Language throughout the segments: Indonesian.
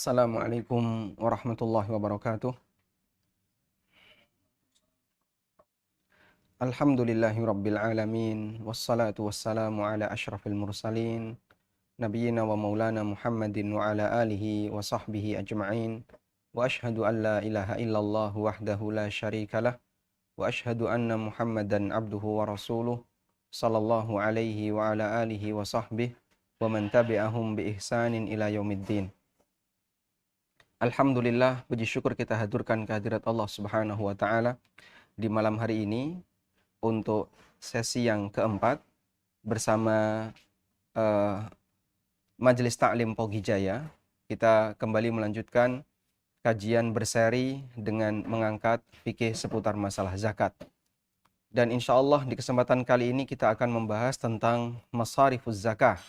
Assalamualaikum warahmatullahi wabarakatuh. Alhamdulillahi rabbil alamin. Wassalatu wassalamu ala ashrafil mursalin. Nabiyyina wa maulana Muhammadin wa ala alihi wa sahbihi ajma'in. Wa ashhadu an la ilaha illallah wahdahu la syarikalah. Wa ashhadu anna Muhammadan abduhu wa rasuluh. Sallallahu alaihi wa ala alihi wa sahbihi. Wa man tabi'ahum bi ihsanin ila yaumiddin. Alhamdulillah, puji syukur kita haturkan kehadirat Allah Subhanahu wa taala di malam hari ini untuk sesi yang keempat bersama Majelis Ta'lim Pogi Jaya. Kita kembali melanjutkan kajian berseri dengan mengangkat fikih seputar masalah zakat. Dan insya Allah di kesempatan kali ini kita akan membahas tentang masarifuz zakah,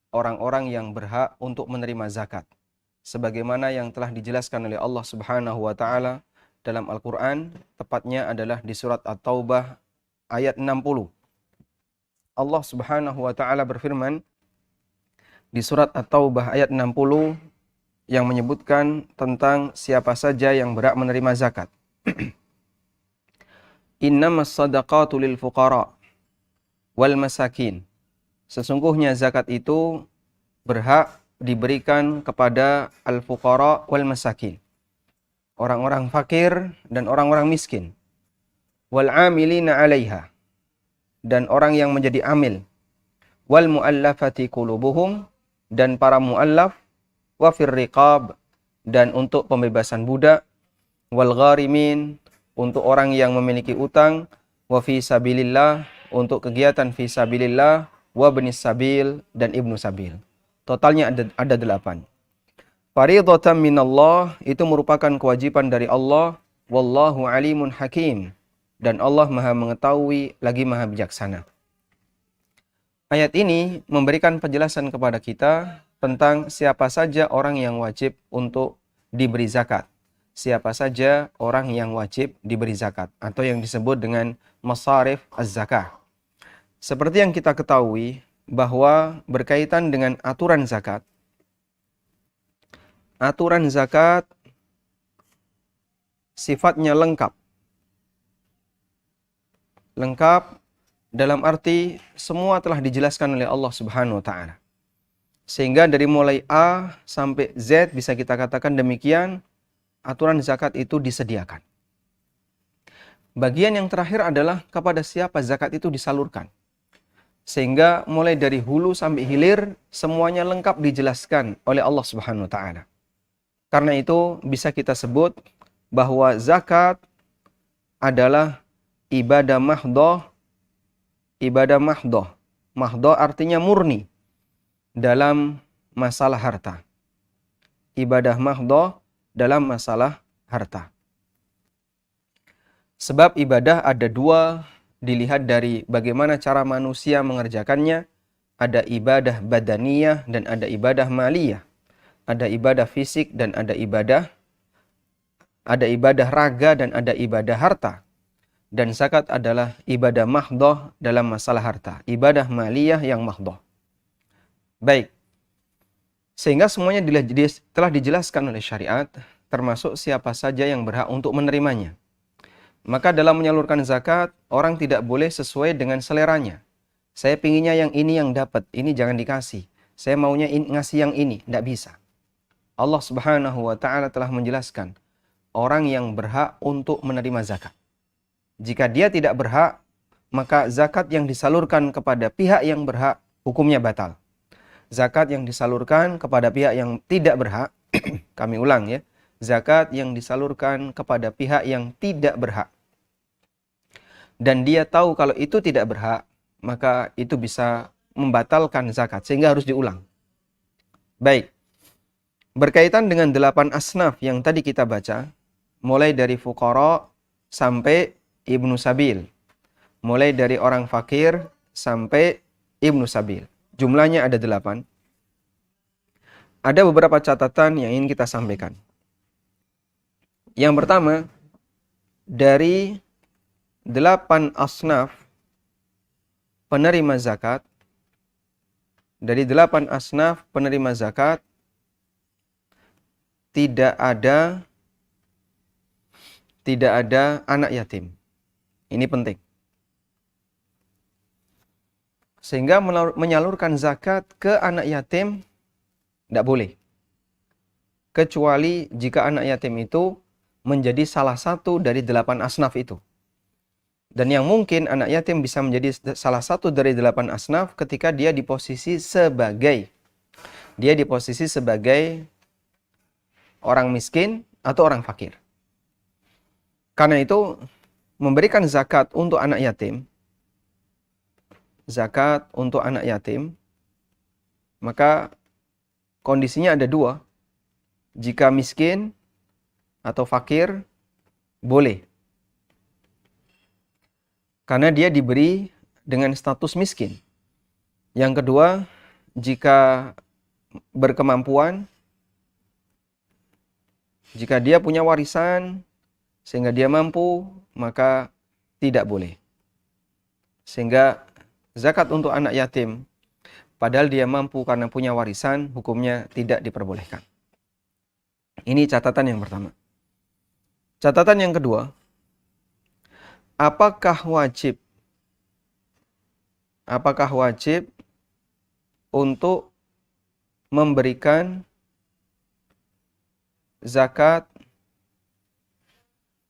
orang-orang yang berhak untuk menerima zakat, sebagaimana yang telah dijelaskan oleh Allah Subhanahu wa taala dalam Al-Qur'an, tepatnya adalah di surat At-Taubah ayat 60. Allah Subhanahu wa taala berfirman di surat At-Taubah ayat 60 yang menyebutkan tentang siapa saja yang berhak menerima zakat. Innamas shadaqatu lil fuqara wal masakin. Sesungguhnya zakat itu berhak diberikan kepada al-fuqara wal masakin, orang-orang fakir dan orang-orang miskin, wal amilina 'alaiha, dan orang yang menjadi amil, wal muallafati qulubuhum, dan para muallaf, wa fir riqab, dan untuk pembebasan budak, wal gharimin, untuk orang yang memiliki utang, wa fi sabilillah, untuk kegiatan fi sabilillah, wa ibnis sabil, dan ibnu sabil. Totalnya ada 8. Faridatan minallah, itu merupakan kewajiban dari Allah. Wallahu alimun hakim, dan Allah maha mengetahui lagi maha bijaksana. Ayat ini memberikan penjelasan kepada kita tentang siapa saja orang yang wajib untuk diberi zakat. Siapa saja orang yang wajib diberi zakat, atau yang disebut dengan masarif az-zakah. Seperti yang kita ketahui bahwa berkaitan dengan aturan zakat sifatnya lengkap. Lengkap dalam arti semua telah dijelaskan oleh Allah Subhanahu wa taala. Sehingga dari mulai A sampai Z bisa kita katakan demikian, aturan zakat itu disediakan. Bagian yang terakhir adalah kepada siapa zakat itu disalurkan. Sehingga mulai dari hulu sampai hilir semuanya lengkap dijelaskan oleh Allah Subhanahu wa taala. Karena itu bisa kita sebut bahwa zakat adalah ibadah mahdhah. Ibadah mahdhah. Mahdhah artinya murni dalam masalah harta. Ibadah mahdhah dalam masalah harta. Sebab ibadah ada dua, dilihat dari bagaimana cara manusia mengerjakannya. Ada ibadah badaniyah dan ada ibadah maliyah. Ada ibadah fisik dan ada ibadah raga dan ada ibadah harta. Dan zakat adalah ibadah mahdhah dalam masalah harta. Ibadah maliyah yang mahdhah. Baik. Sehingga semuanya telah dijelaskan oleh syariat, termasuk siapa saja yang berhak untuk menerimanya. Maka dalam menyalurkan zakat, orang tidak boleh sesuai dengan seleranya. Saya pinginnya yang ini yang dapat, ini jangan dikasih. Saya maunya ngasih yang ini, tidak bisa. Allah Subhanahu wa taala telah menjelaskan orang yang berhak untuk menerima zakat. Jika dia tidak berhak, maka zakat yang disalurkan kepada pihak yang berhak hukumnya batal. Zakat yang disalurkan kepada pihak yang tidak berhak, kami ulang ya, zakat yang disalurkan kepada pihak yang tidak berhak, dan dia tahu kalau itu tidak berhak, maka itu bisa membatalkan zakat, sehingga harus diulang. Baik, berkaitan dengan 8 asnaf yang tadi kita baca, mulai dari fuqara sampai ibnu sabil, mulai dari orang fakir sampai ibnu sabil, jumlahnya ada 8. Ada beberapa catatan yang ingin kita sampaikan. Yang pertama, dari 8 asnaf penerima zakat, tidak ada anak yatim. Ini penting. Sehingga menyalurkan zakat ke anak yatim tidak boleh. Kecuali jika anak yatim itu menjadi salah satu dari 8 asnaf itu. Dan yang mungkin anak yatim bisa menjadi salah satu dari 8 asnaf ketika dia di posisi sebagai orang miskin atau orang fakir. Karena itu memberikan zakat untuk anak yatim, maka kondisinya ada dua. Jika miskin atau fakir, boleh. Karena dia diberi dengan status miskin. Yang kedua, jika berkemampuan, jika dia punya warisan, sehingga dia mampu, maka tidak boleh. Sehingga zakat untuk anak yatim, padahal dia mampu karena punya warisan, hukumnya tidak diperbolehkan. Ini catatan yang pertama. Catatan yang kedua, apakah wajib untuk memberikan zakat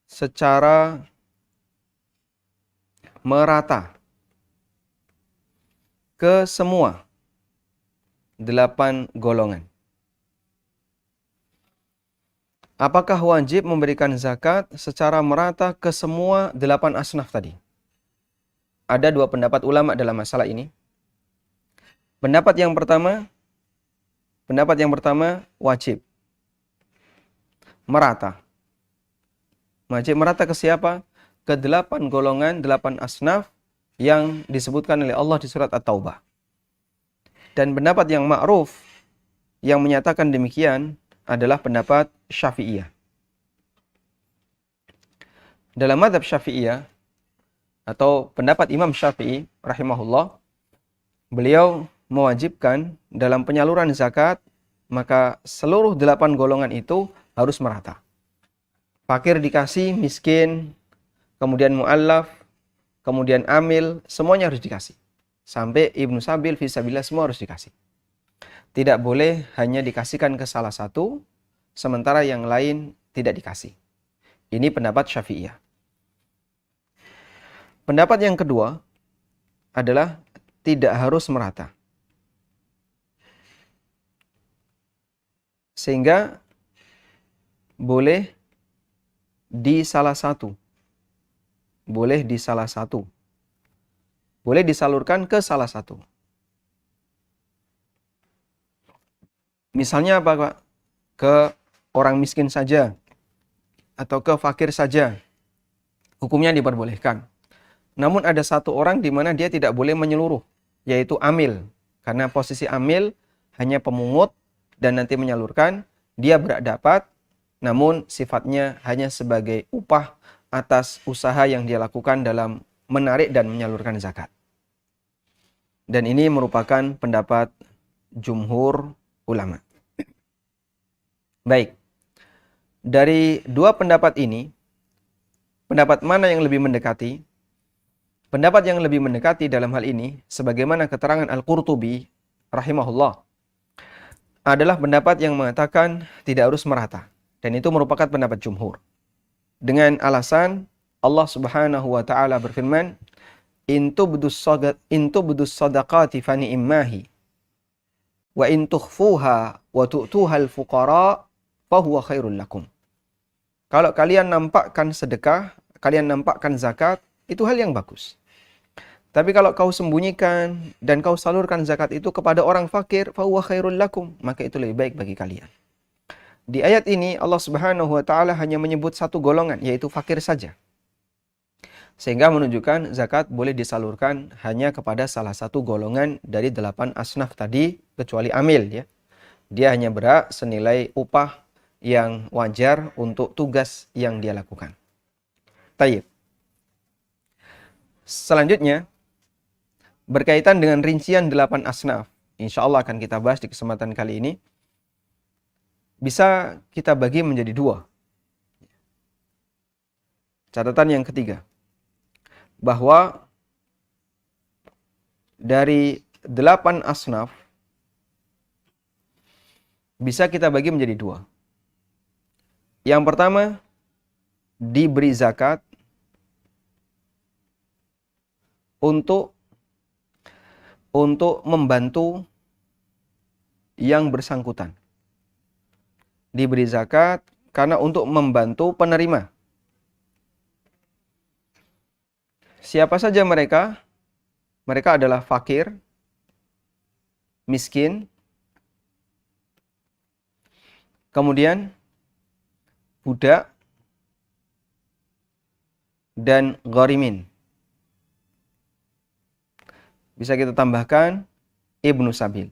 secara merata ke semua 8 golongan? Apakah wajib memberikan zakat secara merata ke semua 8 asnaf tadi? Ada 2 pendapat ulama dalam masalah ini. Pendapat yang pertama wajib merata. Wajib merata ke siapa? Ke 8 golongan, 8 asnaf yang disebutkan oleh Allah di surat At-Taubah. Dan pendapat yang ma'ruf yang menyatakan demikian adalah pendapat Syafi'iyah. Dalam mazhab Syafi'iyah atau pendapat Imam Syafi'i rahimahullah, beliau mewajibkan dalam penyaluran zakat, maka seluruh 8 golongan itu harus merata. Fakir dikasih, miskin, kemudian mu'allaf, kemudian amil, semuanya harus dikasih. Sampai Ibnu Sabil, Fisabilillah, semua harus dikasih. Tidak boleh hanya dikasihkan ke salah satu, sementara yang lain tidak dikasih. Ini pendapat Syafi'iyah. Pendapat yang kedua adalah tidak harus merata. Sehingga boleh di salah satu. Boleh disalurkan ke salah satu. Misalnya apa, Pak? Ke orang miskin saja atau ke fakir saja, hukumnya diperbolehkan. Namun ada satu orang di mana dia tidak boleh menyeluruh, yaitu amil. Karena posisi amil hanya pemungut dan nanti menyalurkan, dia berhak dapat, namun sifatnya hanya sebagai upah atas usaha yang dia lakukan dalam menarik dan menyalurkan zakat. Dan ini merupakan pendapat jumhur ulama. Baik. Dari 2 pendapat ini, pendapat mana yang lebih mendekati? Pendapat yang lebih mendekati dalam hal ini, sebagaimana keterangan Al-Qurtubi rahimahullah, adalah pendapat yang mengatakan tidak harus merata. Dan itu merupakan pendapat jumhur. Dengan alasan Allah Subhanahu wa taala berfirman, "In tubdus shadaqati fa ni'mahi wa in tukhfuha wa tu'tuha al-fuqara fa huwa khairul lakum." Kalau kalian nampakkan sedekah, kalian nampakkan zakat, itu hal yang bagus. Tapi kalau kau sembunyikan dan kau salurkan zakat itu kepada orang fakir, fa huwa khairul lakum, maka itu lebih baik bagi kalian. Di ayat ini Allah Subhanahu wa taala hanya menyebut satu golongan, yaitu fakir saja. Sehingga menunjukkan zakat boleh disalurkan hanya kepada salah satu golongan dari 8 asnaf tadi, kecuali amil, ya. Dia hanya berhak senilai upah yang wajar untuk tugas yang dia lakukan. Tayyib. Selanjutnya, berkaitan dengan rincian 8 asnaf. Insya Allah akan kita bahas di kesempatan kali ini. bisa kita bagi menjadi dua. Catatan yang ketiga, bahwa dari 8 asnaf bisa kita bagi menjadi dua. Yang pertama, diberi zakat untuk membantu yang bersangkutan. Diberi zakat karena untuk membantu penerima. Siapa saja mereka? Mereka adalah fakir, miskin, kemudian budak, dan gharimin. Bisa kita tambahkan Ibnu Sabil.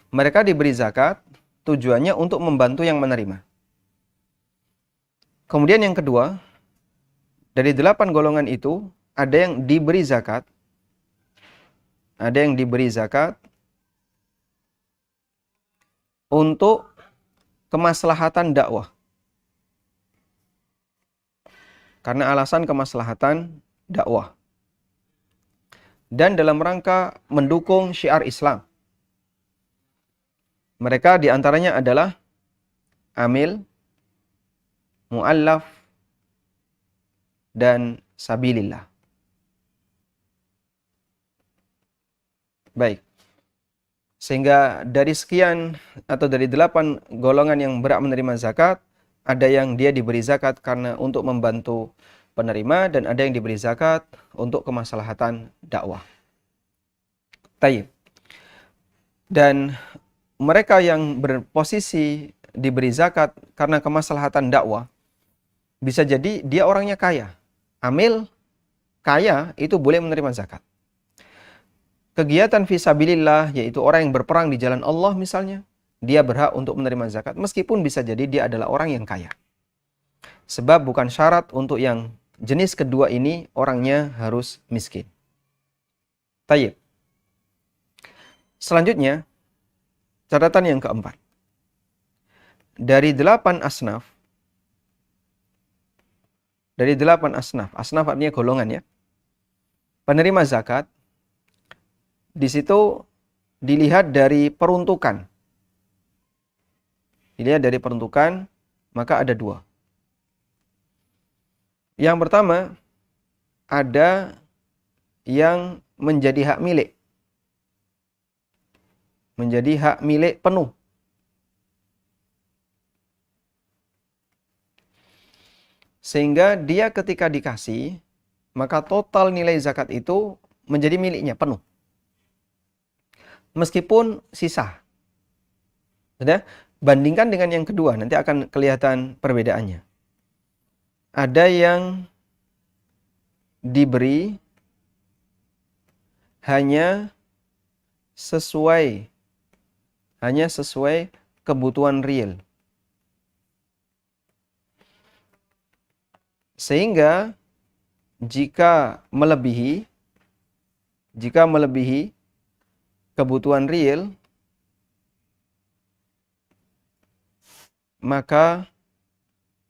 Mereka diberi zakat tujuannya untuk membantu yang menerima. Kemudian yang kedua, dari 8 golongan itu ada yang diberi zakat. Ada yang diberi zakat untuk kemaslahatan dakwah. Karena alasan kemaslahatan dakwah. Dan dalam rangka mendukung syiar Islam. Mereka diantaranya adalah amil, mu'allaf, dan sabilillah. Baik. Sehingga dari sekian atau dari 8 golongan yang berhak menerima zakat, ada yang dia diberi zakat karena untuk membantu penerima dan ada yang diberi zakat untuk kemaslahatan dakwah. Tayyib. Dan mereka yang berposisi diberi zakat karena kemaslahatan dakwah, bisa jadi dia orangnya kaya. Amil kaya itu boleh menerima zakat. Kegiatan fisabilillah, yaitu orang yang berperang di jalan Allah misalnya, dia berhak untuk menerima zakat meskipun bisa jadi dia adalah orang yang kaya. Sebab bukan syarat untuk yang jenis kedua ini orangnya harus miskin. Tayyib. Selanjutnya, catatan yang keempat. Dari 8 asnaf, asnaf artinya golongan ya, penerima zakat, di situ dilihat dari peruntukan. Dilihat dari peruntukan, maka ada 2. Yang pertama, ada yang menjadi hak milik. Menjadi hak milik penuh. Sehingga dia ketika dikasih, maka total nilai zakat itu menjadi miliknya penuh. Meskipun sisa. Sudah? Bandingkan dengan yang kedua, nanti akan kelihatan perbedaannya. Ada yang diberi hanya sesuai kebutuhan real. Sehingga jika melebihi kebutuhan real, maka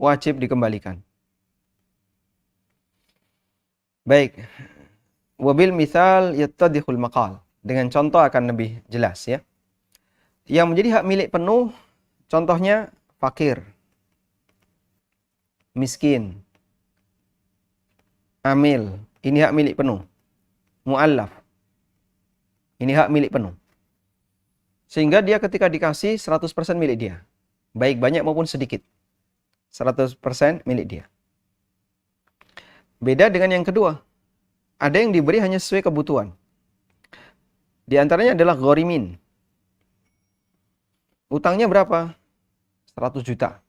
wajib dikembalikan. Baik. Wabil misal yattadihul maqal. Dengan contoh akan lebih jelas ya. Yang menjadi hak milik penuh, contohnya fakir, miskin, amil, ini hak milik penuh. Mu'allaf, ini hak milik penuh. Sehingga dia ketika dikasih 100% milik dia. Baik banyak maupun sedikit. 100% milik dia. Beda dengan yang kedua. Ada yang diberi hanya sesuai kebutuhan. Di antaranya adalah gharimin. Utangnya berapa? 100 juta.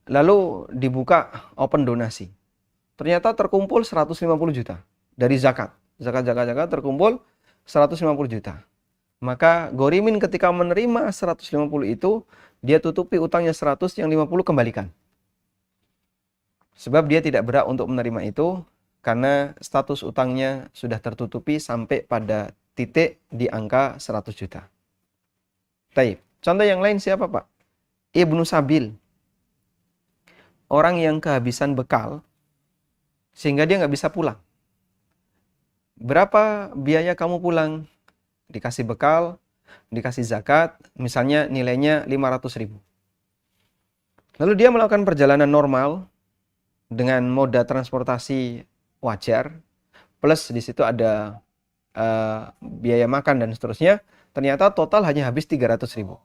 Lalu dibuka open donasi. Ternyata terkumpul 150 juta dari zakat. Zakat terkumpul 150 juta. Maka gharimin ketika menerima 150 itu, dia tutupi utangnya 100, yang 50 kembalikan. Sebab dia tidak berhak untuk menerima itu, karena status utangnya sudah tertutupi sampai pada titik di angka 100 juta. Taib. Contoh yang lain siapa, Pak? Ibnu Sabil. Orang yang kehabisan bekal sehingga dia nggak bisa pulang. Berapa biaya kamu pulang? Dikasih bekal, dikasih zakat, misalnya nilainya 500.000. Lalu dia melakukan perjalanan normal dengan moda transportasi wajar, plus di situ ada biaya makan dan seterusnya, ternyata total hanya habis 300.000.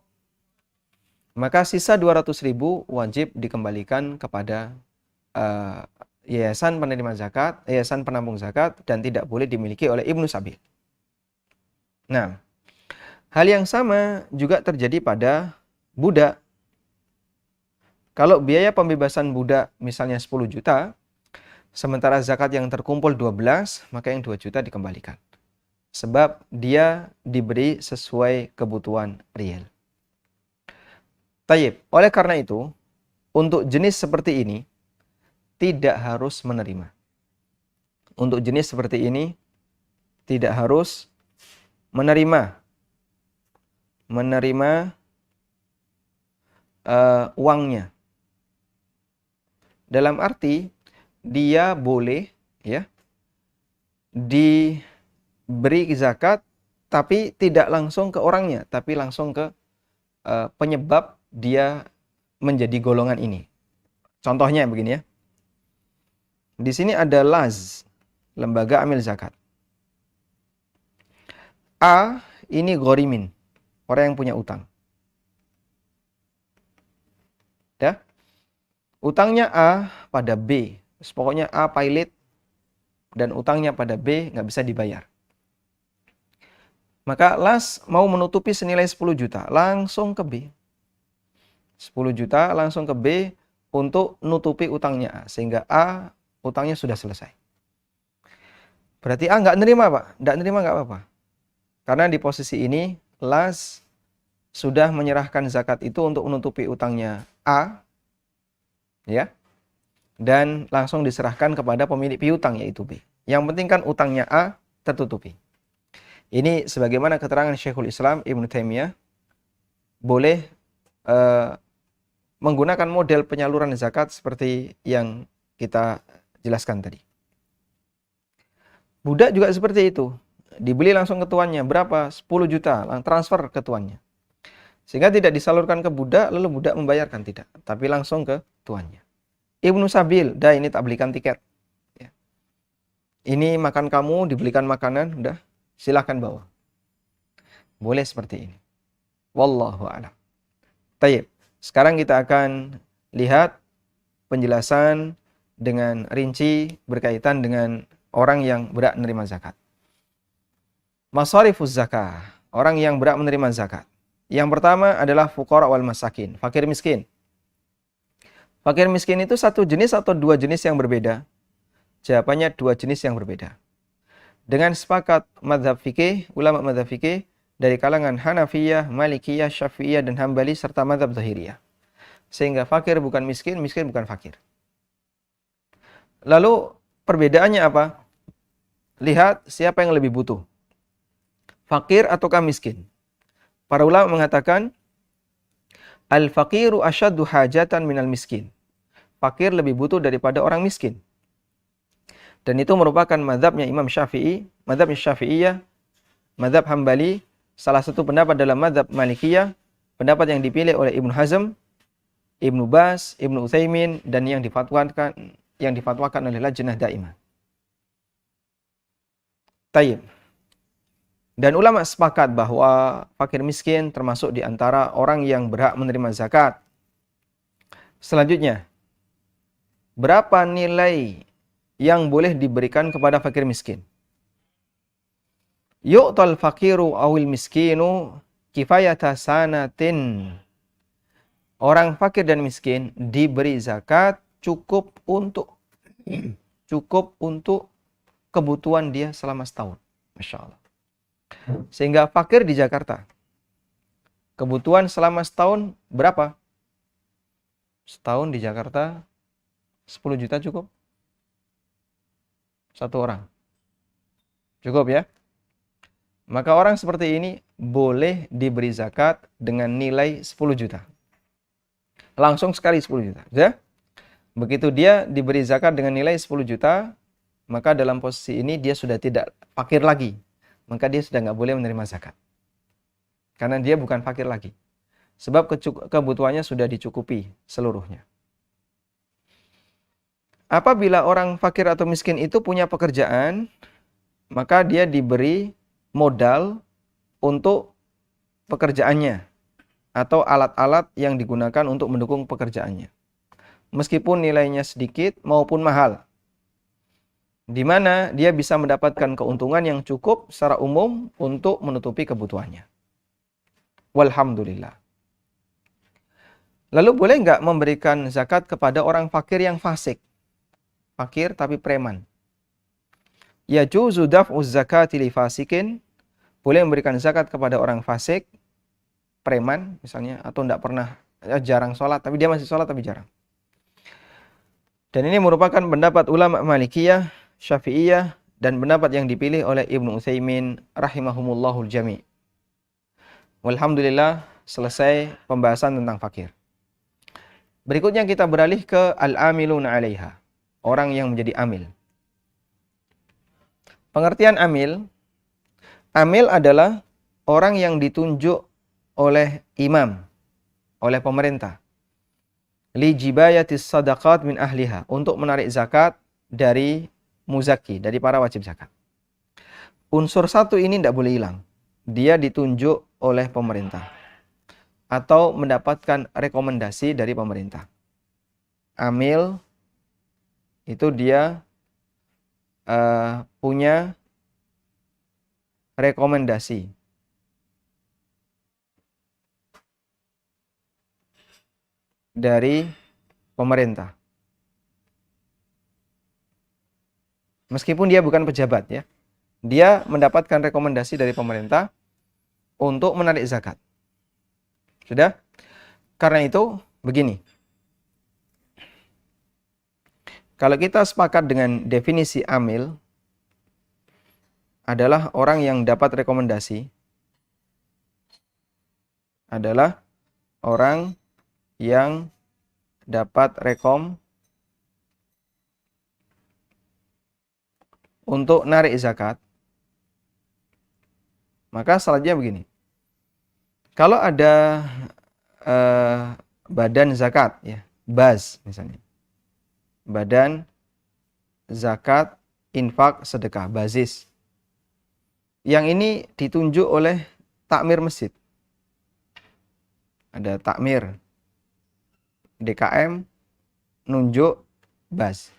Maka sisa 200.000 wajib dikembalikan kepada yayasan penerima zakat, yayasan penampung zakat, dan tidak boleh dimiliki oleh Ibnu Sabil. Nah, hal yang sama juga terjadi pada budak. Kalau biaya pembebasan budak misalnya 10 juta, sementara zakat yang terkumpul 12, maka yang 2 juta dikembalikan. Sebab dia diberi sesuai kebutuhan real. Tayyib, oleh karena itu, untuk jenis seperti ini, tidak harus menerima. Untuk jenis seperti ini, tidak harus menerima uangnya. Dalam arti, dia boleh ya diberi zakat, tapi tidak langsung ke orangnya, tapi langsung ke penyebab dia menjadi golongan ini. Contohnya begini ya. Di sini ada LAZ, Lembaga Amil Zakat. A ini ghorimin, orang yang punya utang. Ya. Utangnya A pada B. Pokoknya A pilot dan utangnya pada B nggak bisa dibayar. Maka LAS mau menutupi senilai 10 juta, langsung ke B. 10 juta langsung ke B untuk nutupi utangnya A. Sehingga A utangnya sudah selesai. Berarti A nggak nerima, Pak. Nggak nerima nggak apa-apa. Karena di posisi ini LAS sudah menyerahkan zakat itu untuk menutupi utangnya A. Ya. Dan langsung diserahkan kepada pemilik piutang yaitu B. Yang penting kan utangnya A tertutupi. Ini sebagaimana keterangan Syekhul Islam Ibnu Taimiyah, boleh menggunakan model penyaluran zakat seperti yang kita jelaskan tadi. Budak juga seperti itu. Dibeli langsung ke tuannya. Berapa? 10 juta. Transfer ke tuannya. Sehingga tidak disalurkan ke budak, lalu budak membayarkan. Tidak. Tapi langsung ke tuannya. Ibnu Sabil, dah ini tak belikan tiket. Ya. Ini makan kamu, dibelikan makanan, udah silahkan bawa. Boleh seperti ini. Wallahu a'lam. Tayyib. Sekarang kita akan lihat penjelasan dengan rinci berkaitan dengan orang yang berhak menerima zakat. Masarifuz zakah, orang yang berhak menerima zakat. Yang pertama adalah fuqara wal masakin, fakir miskin. Fakir miskin itu satu jenis atau dua jenis yang berbeda? Jawabannya dua jenis yang berbeda. Dengan sepakat mazhab fikih, ulama mazhab fikih dari kalangan Hanafiyah, Malikiyah, Syafi'iyah dan Hambali serta mazhab Zahiriyah. Sehingga fakir bukan miskin, miskin bukan fakir. Lalu perbedaannya apa? Lihat siapa yang lebih butuh. Fakir ataukah miskin? Para ulama mengatakan al-faqiru asyaddu hajatan minal miskin. Fakir lebih butuh daripada orang miskin. Dan itu merupakan mazhabnya Imam Syafi'i, mazhabnya Syafi'iyah, mazhab Hambali, salah satu pendapat dalam mazhab Malikiyah, pendapat yang dipilih oleh Ibnu Hazm, Ibnu Bas, Ibnu Utsaimin, dan yang difatwakan oleh Lajnah Daimah. Tayyib. Dan ulama sepakat bahwa fakir miskin termasuk di antara orang yang berhak menerima zakat. Selanjutnya, berapa nilai yang boleh diberikan kepada fakir miskin? Yu'tal faqiru awil miskinu kifayata sanatin. Orang fakir dan miskin diberi zakat cukup untuk kebutuhan dia selama setahun. Masya Allah. Sehingga fakir di Jakarta, kebutuhan selama setahun berapa? Setahun di Jakarta 10 juta cukup? Satu orang. Cukup ya? Maka orang seperti ini boleh diberi zakat dengan nilai 10 juta. Langsung sekali 10 juta. Ya? Begitu dia diberi zakat dengan nilai 10 juta, maka dalam posisi ini dia sudah tidak fakir lagi. Maka dia sudah nggak boleh menerima zakat. Karena dia bukan fakir lagi. Sebab kebutuhannya sudah dicukupi seluruhnya. Apabila orang fakir atau miskin itu punya pekerjaan, maka dia diberi modal untuk pekerjaannya atau alat-alat yang digunakan untuk mendukung pekerjaannya. Meskipun nilainya sedikit maupun mahal. Di mana dia bisa mendapatkan keuntungan yang cukup secara umum untuk menutupi kebutuhannya. Walhamdulillah. Lalu boleh nggak memberikan zakat kepada orang fakir yang fasik? Fakir tapi preman. Yajuzu daf'uz zakati li fasikin. Boleh memberikan zakat kepada orang fasik, preman misalnya, atau tidak pernah, jarang sholat, tapi dia masih sholat tapi jarang. Dan ini merupakan pendapat ulama Malikiyah, Syafi'iyah, dan pendapat yang dipilih oleh Ibnu Utsaimin rahimahumullahul jami'. Walhamdulillah, selesai pembahasan tentang fakir. Berikutnya kita beralih ke al-amiluna 'alaiha. Orang yang menjadi amil. Pengertian amil. Amil adalah orang yang ditunjuk oleh imam, oleh pemerintah. Li jibayatis sadaqat min ahliha. Untuk menarik zakat dari muzaki, dari para wajib zakat. Unsur satu ini tidak boleh hilang. Dia ditunjuk oleh pemerintah. Atau mendapatkan rekomendasi dari pemerintah. Amil itu dia punya rekomendasi dari pemerintah. Meskipun dia bukan pejabat ya. Dia mendapatkan rekomendasi dari pemerintah untuk menarik zakat. Sudah? Karena itu begini. Kalau kita sepakat dengan definisi amil adalah orang yang dapat rekomendasi, adalah orang yang dapat rekom untuk narik zakat, maka selanjutnya begini. Kalau ada badan zakat, ya, BAZ misalnya, Badan Zakat Infak Sedekah, BAZIS. Yang ini ditunjuk oleh takmir masjid. Ada takmir DKM nunjuk BAZ.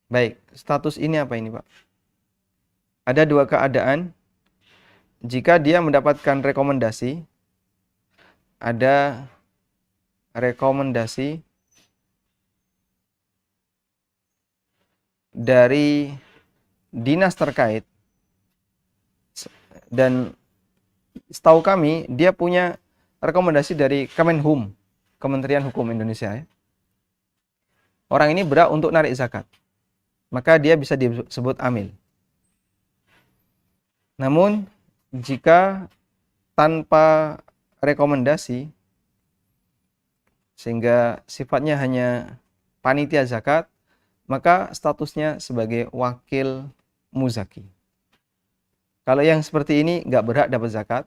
Baik, status ini apa ini, Pak? Ada dua keadaan. Jika dia mendapatkan rekomendasi, ada rekomendasi dari dinas terkait, dan setahu kami dia punya rekomendasi dari Kemenhum, Kementerian Hukum Indonesia ya. Orang ini berhak untuk narik zakat, maka dia bisa disebut amil. Namun jika tanpa rekomendasi, sehingga sifatnya hanya panitia zakat, maka statusnya sebagai wakil muzaki. Kalau yang seperti ini nggak berhak dapat zakat,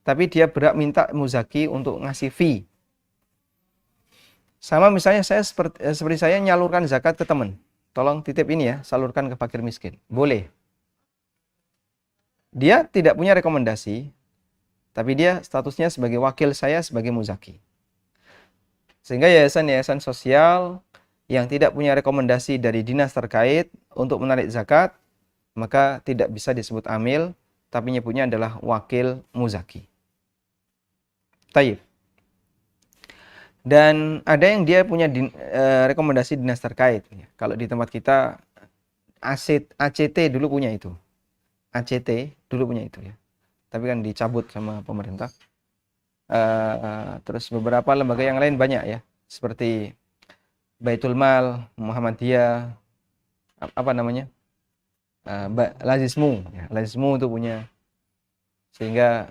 tapi dia berhak minta muzaki untuk ngasih fee. Sama misalnya saya seperti saya nyalurkan zakat ke teman. Tolong titip ini ya, salurkan ke fakir miskin. Boleh. Dia tidak punya rekomendasi, tapi dia statusnya sebagai wakil saya sebagai muzaki. Sehingga yayasan-yayasan sosial yang tidak punya rekomendasi dari dinas terkait untuk menarik zakat, maka tidak bisa disebut amil, tapi nyebutnya adalah wakil muzaki. Taib. Dan ada yang dia punya rekomendasi dinas terkait. Kalau di tempat kita, ACT dulu punya itu. ACT dulu punya itu ya. Tapi kan dicabut sama pemerintah. Terus beberapa lembaga yang lain banyak ya. Seperti Baitul Mal, Muhammadiyah, apa namanya? lazismu, ya, lazismu itu punya, sehingga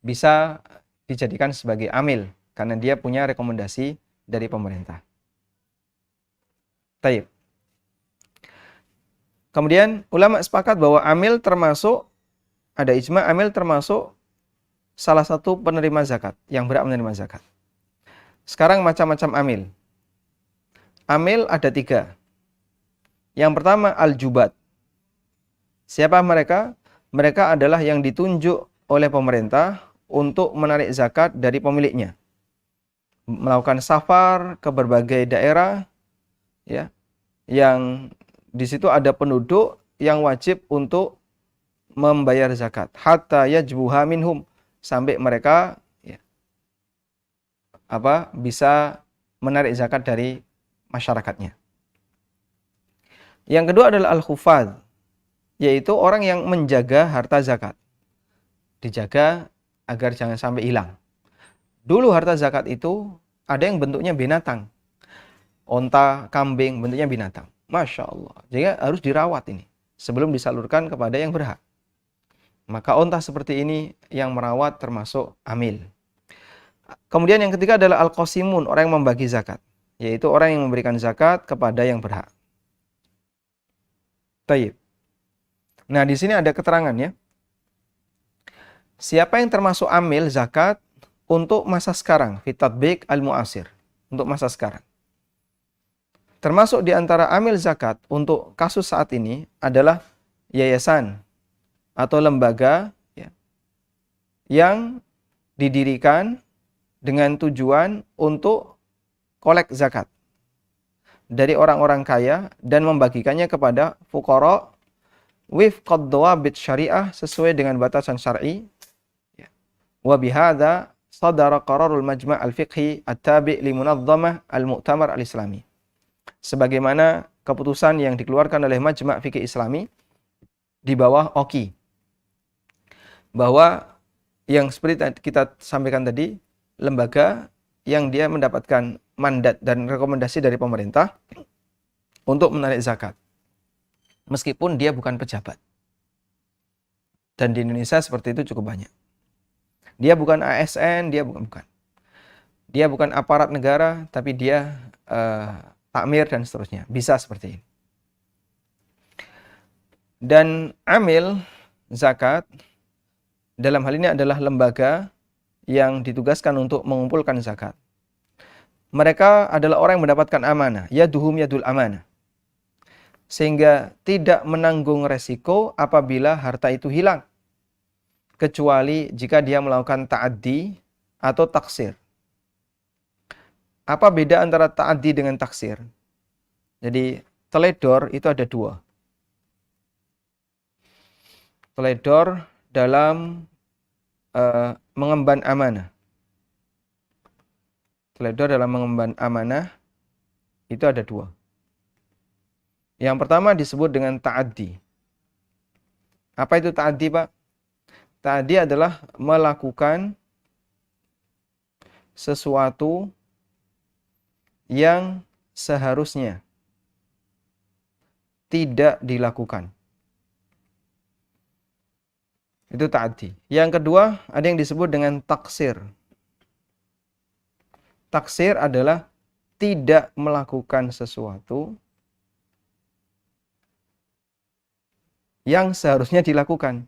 bisa dijadikan sebagai amil karena dia punya rekomendasi dari pemerintah. Taib. Kemudian ulama sepakat bahwa amil termasuk, ada ijma, amil termasuk salah satu penerima zakat yang berhak menerima zakat. Sekarang macam-macam amil. Amil ada 3. Yang pertama al-jubat. Siapa mereka? Mereka adalah yang ditunjuk oleh pemerintah untuk menarik zakat dari pemiliknya. Melakukan safar ke berbagai daerah, ya, yang di situ ada penduduk yang wajib untuk membayar zakat. Hatta yajbuha minhum, sampai mereka bisa menarik zakat dari masyarakatnya. Yang kedua adalah al-khufadz, yaitu orang yang menjaga harta zakat. Dijaga agar jangan sampai hilang. Dulu harta zakat itu ada yang bentuknya binatang. Onta, kambing, bentuknya binatang. Masya Allah. Jadi harus dirawat ini sebelum disalurkan kepada yang berhak. Maka onta seperti ini yang merawat termasuk amil. Kemudian yang ketiga adalah al-qasimun, orang yang membagi zakat, yaitu orang yang memberikan zakat kepada yang berhak. Taib. Nah, di sini ada keterangan ya. Siapa yang termasuk amil zakat untuk masa sekarang, fi tatbiq al-mu'asir, untuk masa sekarang. Termasuk di antara amil zakat untuk kasus saat ini adalah yayasan atau lembaga ya, yang didirikan dengan tujuan untuk kolek zakat dari orang-orang kaya dan membagikannya kepada fuqara wifqad dawabit syariah, sesuai dengan batasan syar'i. Wa bihadza sadara qararul majma' al-fiqhi at-tabi' li munazzamah al-mu'tamar al-islami. Sebagaimana keputusan yang dikeluarkan oleh Majma' Fikih Islami di bawah OKI, bahwa yang seperti kita sampaikan tadi, lembaga yang dia mendapatkan mandat dan rekomendasi dari pemerintah untuk menarik zakat, meskipun dia bukan pejabat. Dan di Indonesia seperti itu cukup banyak. Dia bukan ASN, dia bukan. Dia bukan aparat negara, tapi dia takmir dan seterusnya. Bisa seperti ini. Dan amil zakat dalam hal ini adalah lembaga yang ditugaskan untuk mengumpulkan zakat. Mereka adalah orang yang mendapatkan amanah, yaduhum yadul amanah. Sehingga tidak menanggung resiko apabila harta itu hilang, kecuali jika dia melakukan ta'addi atau taksir. Apa beda antara ta'addi dengan taksir? Jadi teledor itu ada 2. Teledor dalam mengemban amanah. Teledor dalam mengemban amanah itu ada 2. Yang pertama disebut dengan ta'addi. Apa itu ta'addi, Pak? Ta'addi adalah melakukan sesuatu yang seharusnya tidak dilakukan. Itu ta'addi. Yang kedua, ada yang disebut dengan taksir. Taksir adalah tidak melakukan sesuatu yang seharusnya dilakukan.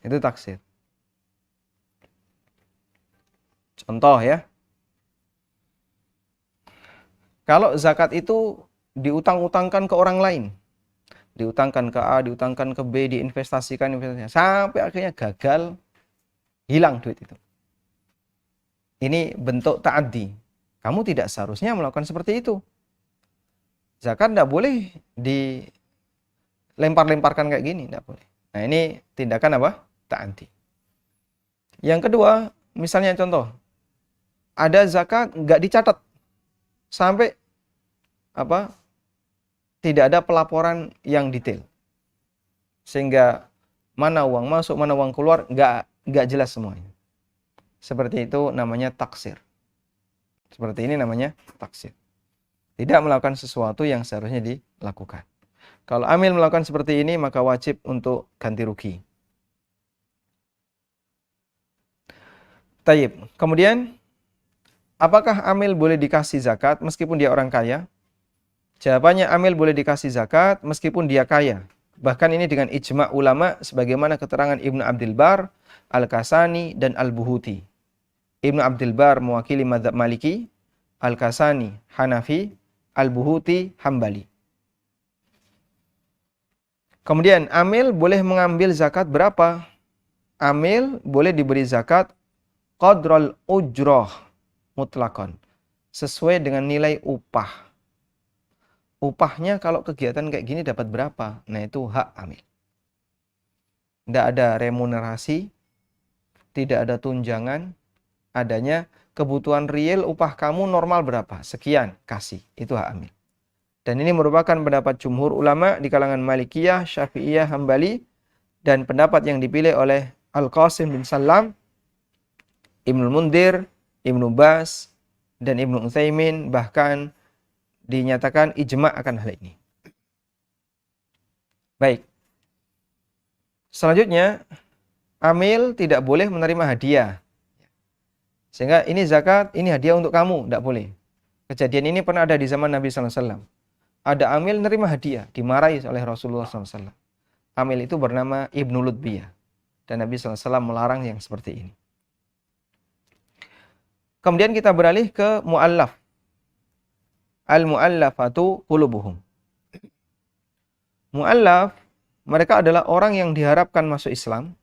Itu taksir. Contoh ya. Kalau zakat itu diutang-utangkan ke orang lain, diutangkan ke A, diutangkan ke B, diinvestasikan, sampai akhirnya gagal, hilang duit itu. Ini bentuk ta'addi. Kamu tidak seharusnya melakukan seperti itu. Zakat tidak boleh dilempar-lemparkan kayak gini, tidak boleh. Nah, ini tindakan apa? Ta'addi. Yang kedua, misalnya contoh, ada zakat nggak dicatat sampai tidak ada pelaporan yang detail, sehingga mana uang masuk, mana uang keluar nggak jelas semuanya. Seperti itu namanya taksir. Seperti ini namanya taksir. Tidak melakukan sesuatu yang seharusnya dilakukan. Kalau amil melakukan seperti ini, maka wajib untuk ganti rugi. Taib. Kemudian, apakah amil boleh dikasih zakat meskipun dia orang kaya? Jawabannya, amil boleh dikasih zakat meskipun dia kaya. Bahkan ini dengan ijma' ulama sebagaimana keterangan Ibnu Abdul Bar, Al-Kasani, dan Al-Buhuti. Ibnu Abdul Bar mewakili mazhab Maliki, Al-Kasani Hanafi, Al-Buhuti Hambali. Kemudian amil boleh mengambil zakat berapa? Amil boleh diberi zakat qadral ujroh mutlakon, sesuai dengan nilai upah. Upahnya kalau kegiatan kayak gini dapat berapa? Nah, itu hak amil. Tidak ada remunerasi, tidak ada tunjangan, adanya kebutuhan real upah kamu normal berapa? Sekian, kasih. Itu hak amil. Dan ini merupakan pendapat jumhur ulama di kalangan Malikiyah, Syafi'iyah, Hambali, dan pendapat yang dipilih oleh Al-Qasim bin Salam, Ibnu Mundir, Ibnu Bas, dan Ibnu Utsaimin, bahkan dinyatakan ijma' akan hal ini. Baik. Selanjutnya, amil tidak boleh menerima hadiah. Sehingga ini zakat, ini hadiah untuk kamu, tidak boleh. Kejadian ini pernah ada di zaman Nabi SAW. Ada amil menerima hadiah, dimarahi oleh Rasulullah SAW. Amil itu bernama Ibnu Lutbiyah. Dan Nabi SAW melarang yang seperti ini. Kemudian kita beralih ke mu'allaf. Al-mu'allafatu qulubuhum. Mu'allaf, mereka adalah orang yang diharapkan masuk Islam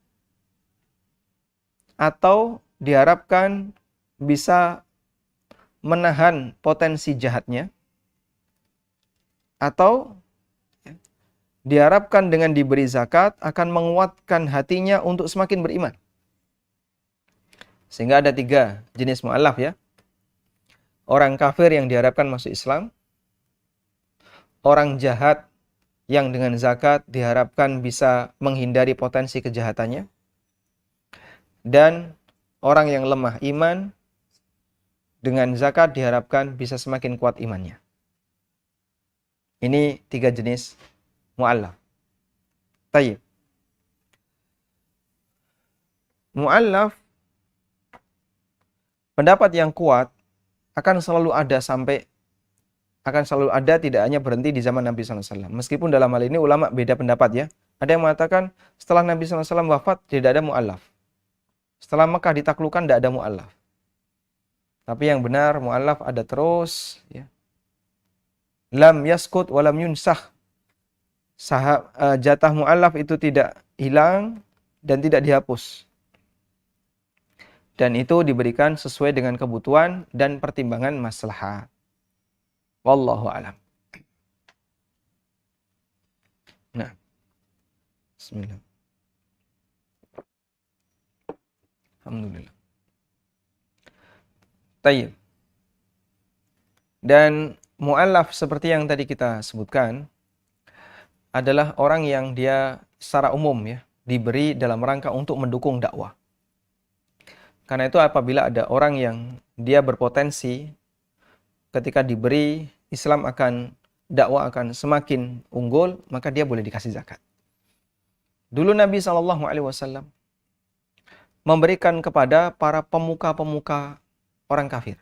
atau diharapkan bisa menahan potensi jahatnya, atau diharapkan dengan diberi zakat akan menguatkan hatinya untuk semakin beriman. Sehingga ada 3 jenis mu'allaf ya. Orang kafir yang diharapkan masuk Islam, orang jahat yang dengan zakat diharapkan bisa menghindari potensi kejahatannya, dan orang yang lemah iman dengan zakat diharapkan bisa semakin kuat imannya. Ini 3 jenis mu'allaf. Tayyib. Mu'allaf, pendapat yang kuat akan selalu ada tidak hanya berhenti di zaman Nabi SAW. Meskipun dalam hal ini ulama beda pendapat ya. Ada yang mengatakan setelah Nabi SAW wafat tidak ada mu'allaf. Setelah Mekah ditaklukkan tidak ada mu'allaf. Tapi yang benar mu'allaf ada terus ya. Lam yaskut walam yunsah. Jatah mu'allaf itu tidak hilang dan tidak dihapus. Dan itu diberikan sesuai dengan kebutuhan dan pertimbangan maslahat. Wallahu a'lam. Nah. Bismillah. Alhamdulillah. Tayyib. Dan mu'allaf seperti yang tadi kita sebutkan adalah orang yang dia secara umum ya diberi dalam rangka untuk mendukung dakwah. Karena itu apabila ada orang yang dia berpotensi ketika diberi Islam dakwah akan semakin unggul, maka dia boleh dikasih zakat. Dulu Nabi SAW memberikan kepada para pemuka-pemuka orang kafir.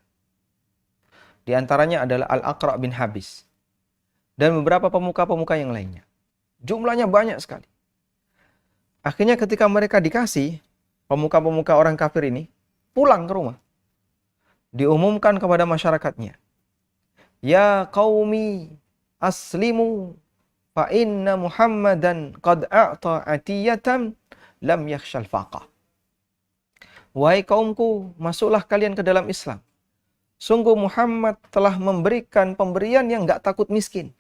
Di antaranya adalah Al-Aqra' bin Habis dan beberapa pemuka-pemuka yang lainnya. Jumlahnya banyak sekali. Akhirnya ketika mereka dikasih, pemuka-pemuka orang kafir ini pulang ke rumah. Diumumkan kepada masyarakatnya. Ya qaumi aslimu fa inna Muhammadan qad a'ta atiyatan lam yakhshal faqah. Wahai kaumku, masuklah kalian ke dalam Islam. Sungguh Muhammad telah memberikan pemberian yang enggak takut miskin.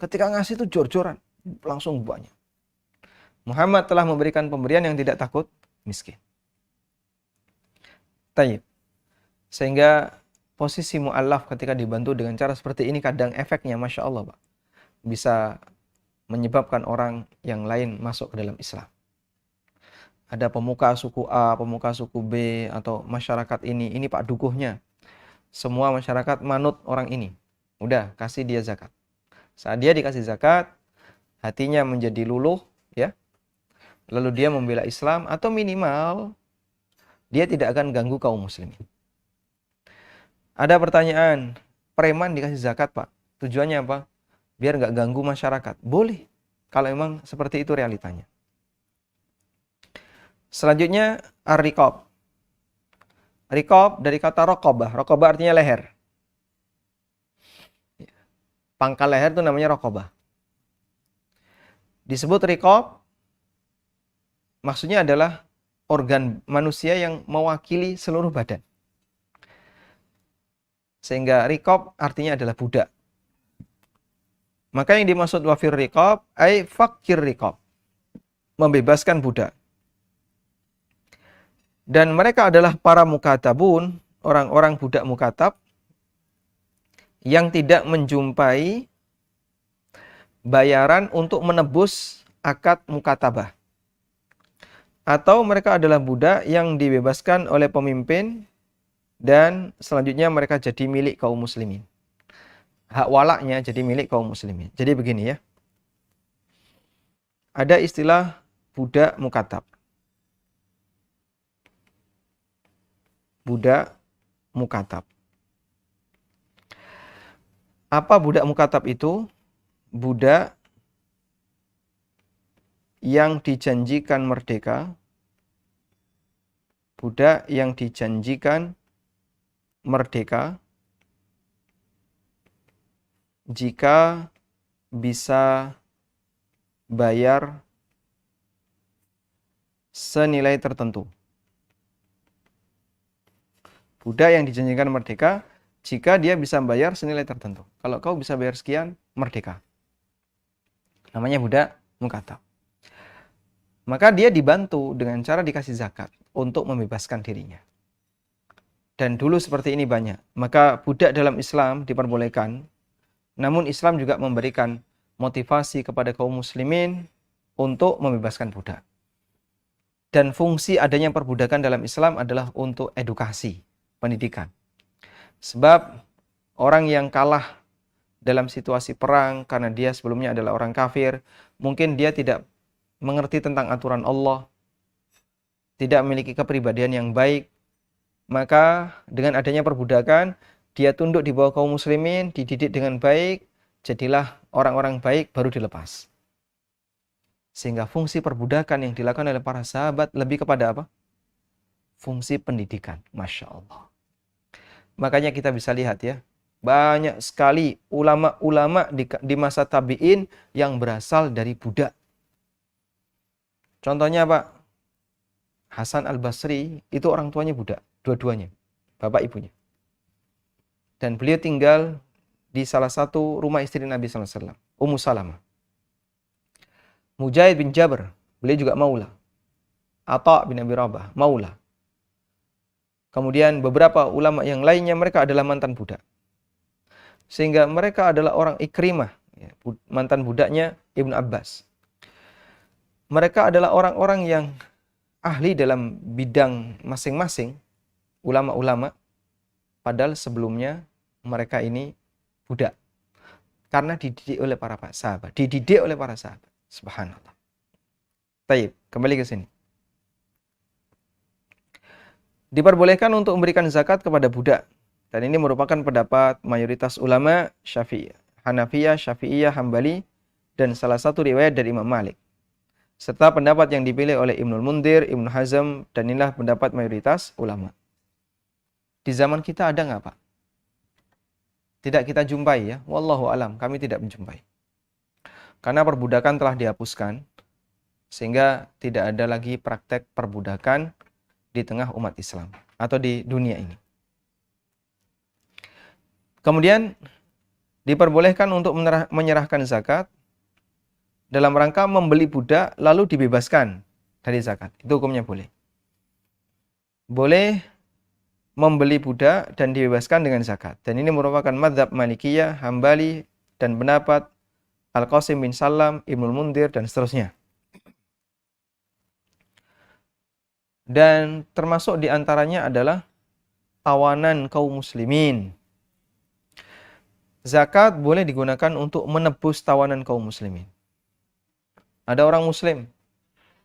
Ketika ngasih itu jor-joran, langsung banyak. Muhammad telah memberikan pemberian yang tidak takut miskin. Tayyib. Sehingga posisi mu'allaf ketika dibantu dengan cara seperti ini kadang efeknya Masya Allah Pak, bisa menyebabkan orang yang lain masuk ke dalam Islam. Ada pemuka suku A, pemuka suku B, atau masyarakat ini Pak dukuhnya. Semua masyarakat manut orang ini. Udah, kasih dia zakat. Saat dia dikasih zakat, hatinya menjadi luluh, ya. Lalu dia membela Islam, atau minimal dia tidak akan ganggu kaum muslimin. Ada pertanyaan, preman dikasih zakat, Pak. Tujuannya apa? Biar nggak ganggu masyarakat. Boleh, kalau memang seperti itu realitanya. Selanjutnya, ar-riqab. Riqab dari kata raqabah. Raqabah artinya leher. Pangkal leher itu namanya raqabah. Disebut riqab, maksudnya adalah organ manusia yang mewakili seluruh badan. Sehingga riqab artinya adalah budak. Maka yang dimaksud wafir riqab, ay fakir riqab. Membebaskan budak. Dan mereka adalah para mukatabun, orang-orang budak mukatab, yang tidak menjumpai bayaran untuk menebus akad mukatabah. Atau mereka adalah budak yang dibebaskan oleh pemimpin dan selanjutnya mereka jadi milik kaum muslimin. Hak walaknya jadi milik kaum muslimin. Jadi begini ya. Ada istilah budak mukatab. Budak mukatab. Apa budak mukatab itu? Budak yang dijanjikan merdeka. Budak yang dijanjikan merdeka jika bisa bayar senilai tertentu. Budak yang dijanjikan merdeka jika dia bisa bayar senilai tertentu. Kalau kau bisa bayar sekian, merdeka. Namanya budak mukatab. Maka dia dibantu dengan cara dikasih zakat untuk membebaskan dirinya. Dan dulu seperti ini banyak. Maka budak dalam Islam diperbolehkan. Namun Islam juga memberikan motivasi kepada kaum muslimin untuk membebaskan budak. Dan fungsi adanya perbudakan dalam Islam adalah untuk edukasi, pendidikan. Sebab orang yang kalah dalam situasi perang karena dia sebelumnya adalah orang kafir, mungkin dia tidak mengerti tentang aturan Allah, tidak memiliki kepribadian yang baik, maka dengan adanya perbudakan, dia tunduk di bawah kaum muslimin, dididik dengan baik, jadilah orang-orang baik baru dilepas. Sehingga fungsi perbudakan yang dilakukan oleh para sahabat lebih kepada apa? Fungsi pendidikan. Masya Allah. Makanya kita bisa lihat ya, banyak sekali ulama-ulama di masa tabi'in yang berasal dari budak. Contohnya Pak, Hasan al-Basri itu orang tuanya budak, dua-duanya, bapak ibunya. Dan beliau tinggal di salah satu rumah istri Nabi SAW, Ummu Salamah. Mujahid bin Jabr, beliau juga maula. Atha bin Abi Rabah, maula. Kemudian beberapa ulama yang lainnya mereka adalah mantan budak. Sehingga mereka adalah orang Ikrimah, mantan budaknya Ibnu Abbas. Mereka adalah orang-orang yang ahli dalam bidang masing-masing, ulama-ulama, padahal sebelumnya mereka ini budak. Karena dididik oleh para sahabat. Dididik oleh para sahabat. Subhanallah. Baik, kembali ke sini. Diperbolehkan untuk memberikan zakat kepada budak. Dan ini merupakan pendapat mayoritas ulama Syafi'iyah, Hanafiyah, Syafi'iyah, Hambali, dan salah satu riwayat dari Imam Malik. Serta pendapat yang dipilih oleh Ibnul Mundhir, Ibnu Hazm, dan inilah pendapat mayoritas ulama. Di zaman kita ada nggak Pak? Tidak kita jumpai ya. Wallahu alam, kami tidak menjumpai. Karena perbudakan telah dihapuskan, sehingga tidak ada lagi praktek perbudakan di tengah umat Islam atau di dunia ini. Kemudian diperbolehkan untuk menyerahkan zakat dalam rangka membeli budak lalu dibebaskan dari zakat. Itu hukumnya boleh. Boleh membeli budak dan dibebaskan dengan zakat. Dan ini merupakan mazhab Malikiyah, Hambali, dan pendapat Al-Qasim bin Salam, Ibnul Mundhir, dan seterusnya. Dan termasuk diantaranya adalah tawanan kaum muslimin. Zakat boleh digunakan untuk menebus tawanan kaum muslimin. Ada orang muslim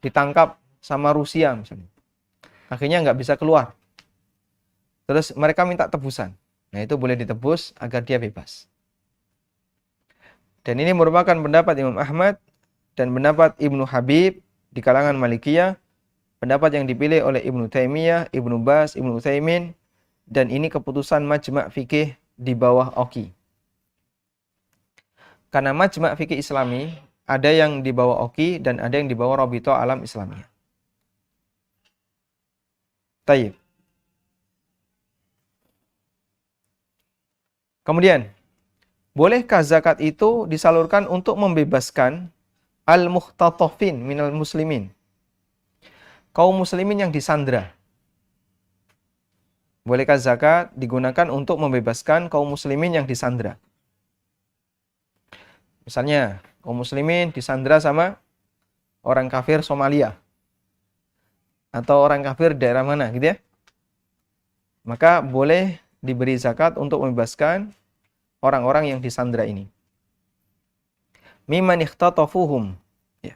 ditangkap sama Rusia misalnya. Akhirnya nggak bisa keluar. Terus mereka minta tebusan. Nah, itu boleh ditebus agar dia bebas. Dan ini merupakan pendapat Imam Ahmad dan pendapat Ibnu Habib di kalangan Malikiyah, pendapat yang dipilih oleh Ibnu Taimiyah, Ibnu Baz, Ibnu Utsaimin, dan ini keputusan Majma' Fikih di bawah Oki. Karena Majma' Fikih Islami ada yang di bawah Oki dan ada yang di bawah Rabithah Alam Islamiyah. Taib. Kemudian, bolehkah zakat itu disalurkan untuk membebaskan al-mukhtatafin minal muslimin? Kaum muslimin yang disandra. Bolehkah zakat digunakan untuk membebaskan kaum muslimin yang disandra? Misalnya, kaum muslimin disandra sama orang kafir Somalia. Atau orang kafir daerah mana gitu ya. Maka boleh diberi zakat untuk membebaskan orang-orang yang disandra ini. Mimman ikhtatafuhum. Ya.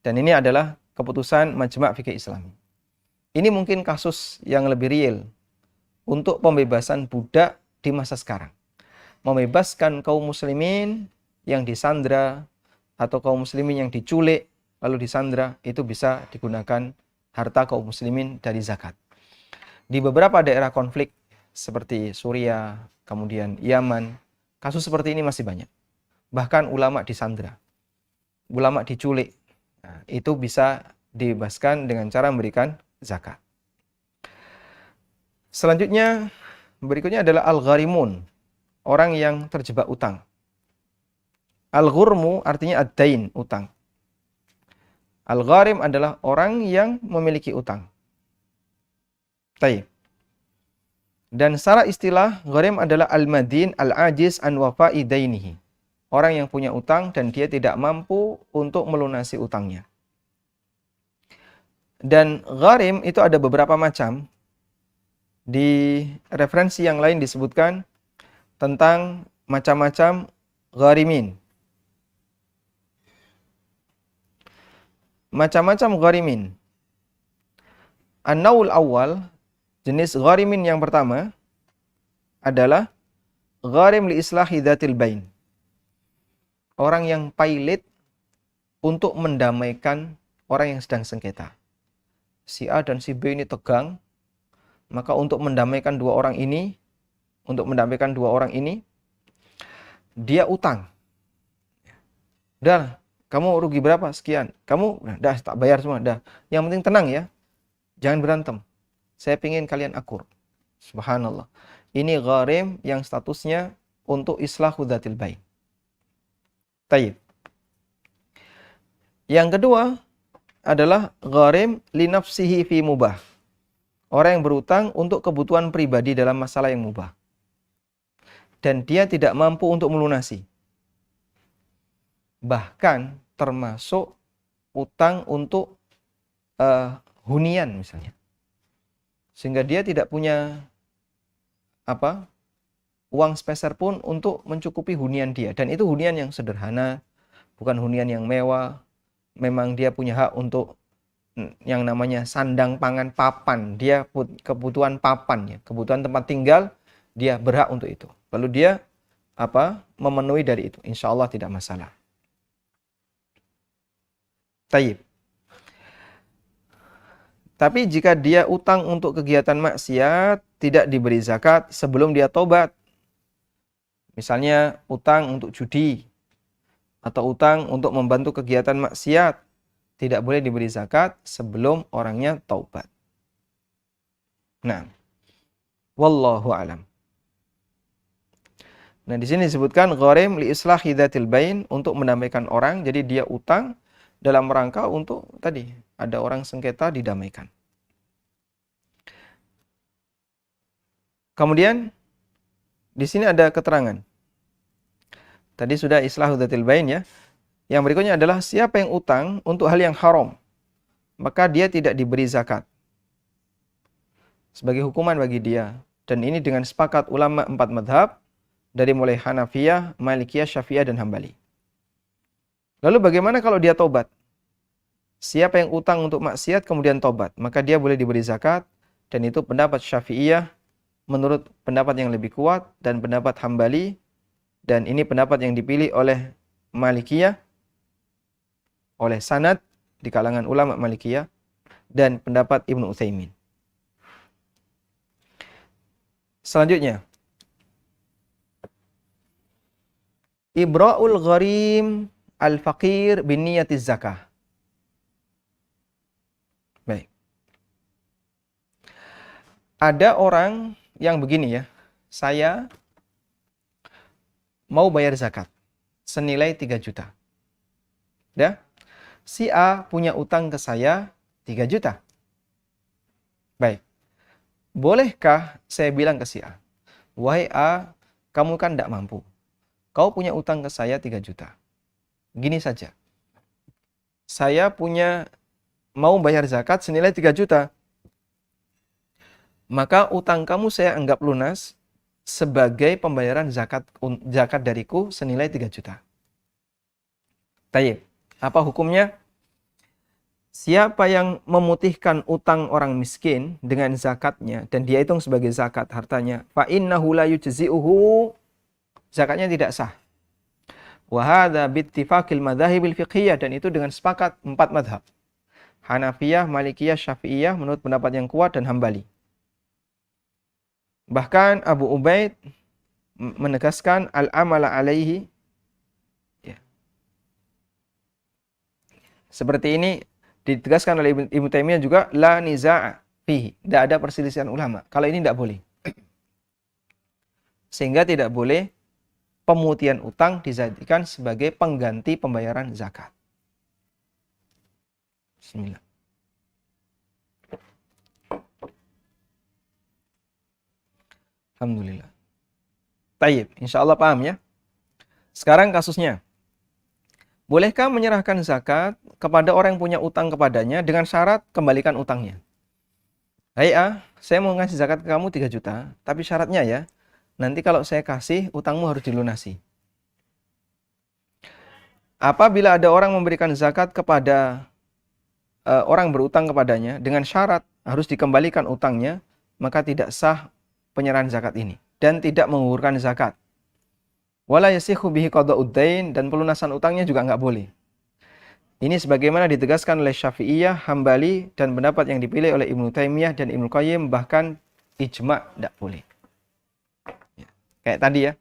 Dan ini adalah keputusan Majma' Fikih Islami. Ini mungkin kasus yang lebih real untuk pembebasan budak di masa sekarang. Membebaskan kaum muslimin yang disandra atau kaum muslimin yang diculik lalu disandra, itu bisa digunakan harta kaum muslimin dari zakat. Di beberapa daerah konflik seperti Suriah, kemudian Yaman, kasus seperti ini masih banyak. Bahkan ulama disandra, ulama diculik. Nah, itu bisa dibebaskan dengan cara memberikan zakat. Selanjutnya, berikutnya adalah al-gharimun, orang yang terjebak utang. Al-ghurmu artinya ad-dain, utang. Al-gharim adalah orang yang memiliki utang. Taib. Dan secara istilah, gharim adalah al-madin al-ajiz an wafa'i dainihi. Orang yang punya utang dan dia tidak mampu untuk melunasi utangnya. Dan gharim itu ada beberapa macam. Di referensi yang lain disebutkan tentang macam-macam gharimin. Macam-macam gharimin. An-naul awal, jenis gharimin yang pertama adalah gharim li islahi dzatil bain. Orang yang pailit untuk mendamaikan orang yang sedang sengketa. Si A dan si B ini tegang, maka untuk mendamaikan dua orang ini, dia utang. Udah, kamu rugi berapa? Sekian. Kamu, dah tak bayar semua, dah. Yang penting tenang ya. Jangan berantem. Saya pingin kalian akur. Subhanallah. Ini gharim yang statusnya untuk islahu dzatil bain. Taib. Yang kedua adalah gharim li nafsihi fi mubah. Orang yang berutang untuk kebutuhan pribadi dalam masalah yang mubah. Dan dia tidak mampu untuk melunasi. Bahkan termasuk utang untuk hunian misalnya. Sehingga dia tidak punya uang sepeser pun untuk mencukupi hunian dia. Dan itu hunian yang sederhana, bukan hunian yang mewah. Memang dia punya hak untuk yang namanya sandang pangan papan. Dia kebutuhan papan ya, kebutuhan tempat tinggal, dia berhak untuk itu. Lalu dia memenuhi dari itu. Insya Allah tidak masalah. Taib. Tapi jika dia utang untuk kegiatan maksiat, tidak diberi zakat sebelum dia tobat. Misalnya utang untuk judi, atau utang untuk membantu kegiatan maksiat, tidak boleh diberi zakat sebelum orangnya taubat. Nah, wallahu alam. Nah, di sini disebutkan gharim li islahi dzatil bain, untuk mendamaikan orang. Jadi dia utang dalam rangka untuk tadi ada orang sengketa didamaikan. Kemudian di sini ada keterangan. Tadi sudah islahu dzatil bain ya. Yang berikutnya adalah siapa yang utang untuk hal yang haram, maka dia tidak diberi zakat. Sebagai hukuman bagi dia, Dan ini dengan sepakat ulama 4 madhab, dari mulai Hanafiyah, Malikiyah, Syafi'iyah, dan Hambali. Lalu bagaimana kalau dia tobat? Siapa yang utang untuk maksiat kemudian tobat, maka dia boleh diberi zakat, dan itu pendapat Syafi'iyah menurut pendapat yang lebih kuat, dan pendapat Hambali, dan ini pendapat yang dipilih oleh Malikiyah, oleh sanad di kalangan ulama Malikiyah, dan pendapat Ibnu Utsaimin. Selanjutnya, Ibra'ul gharim al-faqir bin niyatiz zakah. Baik. Ada orang yang begini ya, saya mau bayar zakat senilai 3 juta. Ya? Si A punya utang ke saya 3 juta. Baik. Bolehkah saya bilang ke si A, wahai A, kamu kan tidak mampu. Kau punya utang ke saya 3 juta. Gini saja. Saya mau bayar zakat senilai 3 juta. Maka utang kamu saya anggap lunas sebagai pembayaran zakat dariku senilai 3 juta. Tayyib. Apa hukumnya? Siapa yang memutihkan utang orang miskin dengan zakatnya dan dia hitung sebagai zakat hartanya, fa innahu la yujzi'uhu, zakatnya tidak sah. Wa hadza bittifaqil madzahibil fiqhiyah, dan itu dengan sepakat 4 madhab. Hanafiyah, Malikiyah, Syafi'iyah menurut pendapat yang kuat, dan Hambali. Bahkan Abu Ubaid menegaskan al-amala alaihi. Ya. Seperti ini ditegaskan oleh Ibnu Taimiyah juga, la niza'a fihi, tidak ada perselisihan ulama. Kalau ini tidak boleh. Sehingga tidak boleh pemutihan utang dijadikan sebagai pengganti pembayaran zakat. Bismillah. Alhamdulillah. Tayyib, insya Allah paham ya. Sekarang kasusnya. Bolehkah menyerahkan zakat kepada orang yang punya utang kepadanya dengan syarat kembalikan utangnya? Hai A, saya mau ngasih zakat ke kamu 3 juta, tapi syaratnya ya, nanti kalau saya kasih, utangmu harus dilunasi. Apabila ada orang memberikan zakat kepada orang berutang kepadanya dengan syarat harus dikembalikan utangnya, maka tidak sah penyerahan zakat ini dan tidak menggugurkan zakat. Wala yasihu bihi qada'ud dain, dan pelunasan utangnya juga nggak boleh. Ini sebagaimana ditegaskan oleh Syafi'iyah, Hambali, dan pendapat yang dipilih oleh Ibnu Taimiyah dan Ibnu Qayyim, bahkan ijma' tidak boleh. Ya. Kayak tadi ya.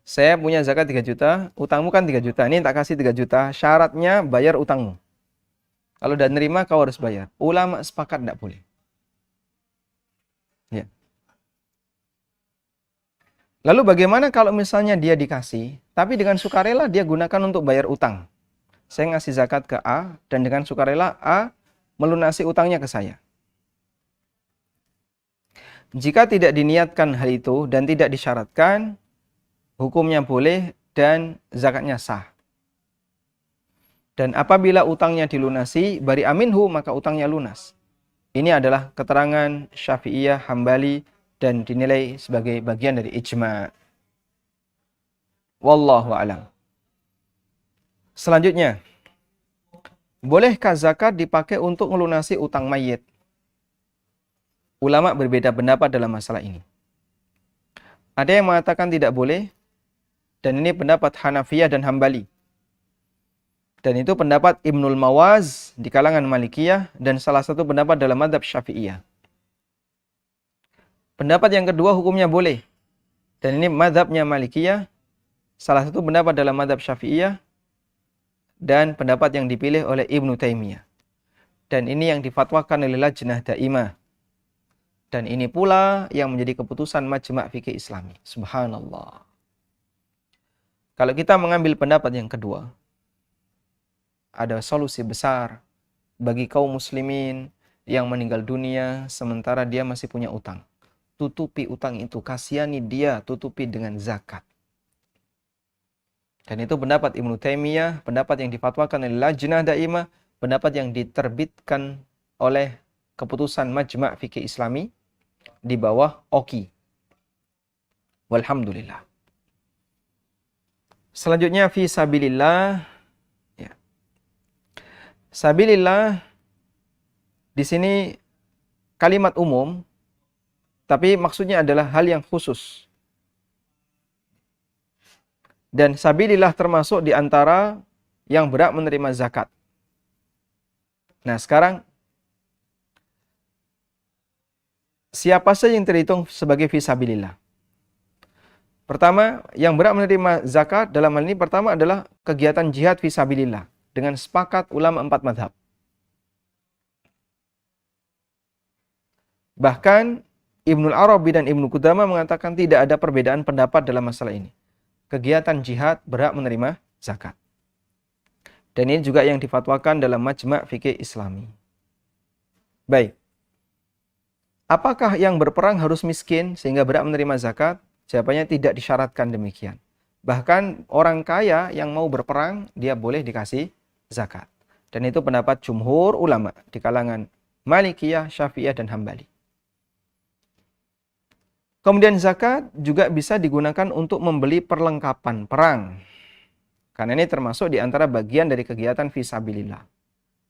Saya punya zakat 3 juta, utangmu kan 3 juta. Ini tak kasih 3 juta, syaratnya bayar utangmu. Kalau udah nerima, kau harus bayar. Ulama sepakat tidak boleh. Ya. Lalu bagaimana kalau misalnya dia dikasih, tapi dengan sukarela dia gunakan untuk bayar utang. Saya ngasih zakat ke A, dan dengan sukarela A melunasi utangnya ke saya. Jika tidak diniatkan hal itu dan tidak disyaratkan, hukumnya boleh dan zakatnya sah. Dan apabila utangnya dilunasi, bari aminhu, maka utangnya lunas. Ini adalah keterangan Syafi'iyah, Hambali, dan dinilai sebagai bagian dari ijma'. Wallahu a'lam. Selanjutnya, bolehkah zakat dipakai untuk melunasi utang mayit? Ulama berbeda pendapat dalam masalah ini. Ada yang mengatakan tidak boleh, dan ini pendapat Hanafiyah dan Hambali. Dan itu pendapat Ibnul Mawaz di kalangan Malikiyah, dan salah satu pendapat dalam mazhab Syafi'iyah. Pendapat yang kedua hukumnya boleh. Dan ini mazhabnya Malikiyah, salah satu pendapat dalam mazhab Syafi'iyah, dan pendapat yang dipilih oleh Ibnu Taimiyah. Dan ini yang difatwakan oleh Lajnah Daimah. Dan ini pula yang menjadi keputusan Majma' Fikih Islami. Subhanallah. Kalau kita mengambil pendapat yang kedua, ada solusi besar bagi kaum muslimin yang meninggal dunia sementara dia masih punya utang. Tutupi utang itu, kasihani dia, tutupi dengan zakat. Dan itu pendapat Ibnu Taimiyah, pendapat yang difatwakan oleh Lajnah Daimah, pendapat yang diterbitkan oleh keputusan Majma' Fikih Islami, di bawah oki. Walhamdulillah. Selanjutnya fi sabilillah. Ya. Sabilillah di sini kalimat umum, tapi maksudnya adalah hal yang khusus. Dan sabilillah termasuk di antara yang berhak menerima zakat. Nah, sekarang siapa saja yang terhitung sebagai fisabilillah? Pertama, yang berhak menerima zakat dalam hal ini pertama adalah kegiatan jihad fisabilillah dengan sepakat ulama 4 mazhab. Bahkan Ibnul Arabi dan Ibnu Qudamah mengatakan tidak ada perbedaan pendapat dalam masalah ini. Kegiatan jihad berhak menerima zakat. Dan ini juga yang difatwakan dalam Majma' Fikih Islami. Baik. Apakah yang berperang harus miskin sehingga berhak menerima zakat? Jawabannya tidak disyaratkan demikian. Bahkan orang kaya yang mau berperang, dia boleh dikasih zakat. Dan itu pendapat jumhur ulama di kalangan Malikiyah, Syafi'iyah, dan Hambali. Kemudian zakat juga bisa digunakan untuk membeli perlengkapan perang. Karena ini termasuk di antara bagian dari kegiatan fisabilillah.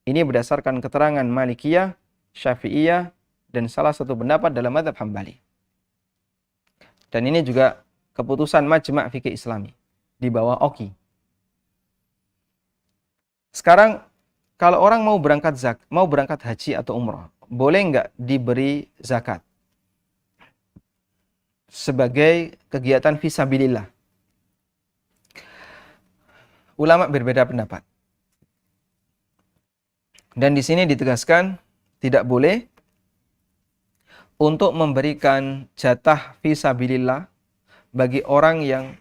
Ini berdasarkan keterangan Malikiyah, Syafi'iyah, dan salah satu pendapat dalam mazhab Hambali. Dan ini juga keputusan Majma' Fikih Islami di bawah oki. Sekarang kalau orang mau berangkat haji atau umrah, boleh nggak diberi zakat sebagai kegiatan fisabilillah? Ulama berbeda pendapat. Dan di sini ditegaskan tidak boleh untuk memberikan jatah fisabilillah bagi orang yang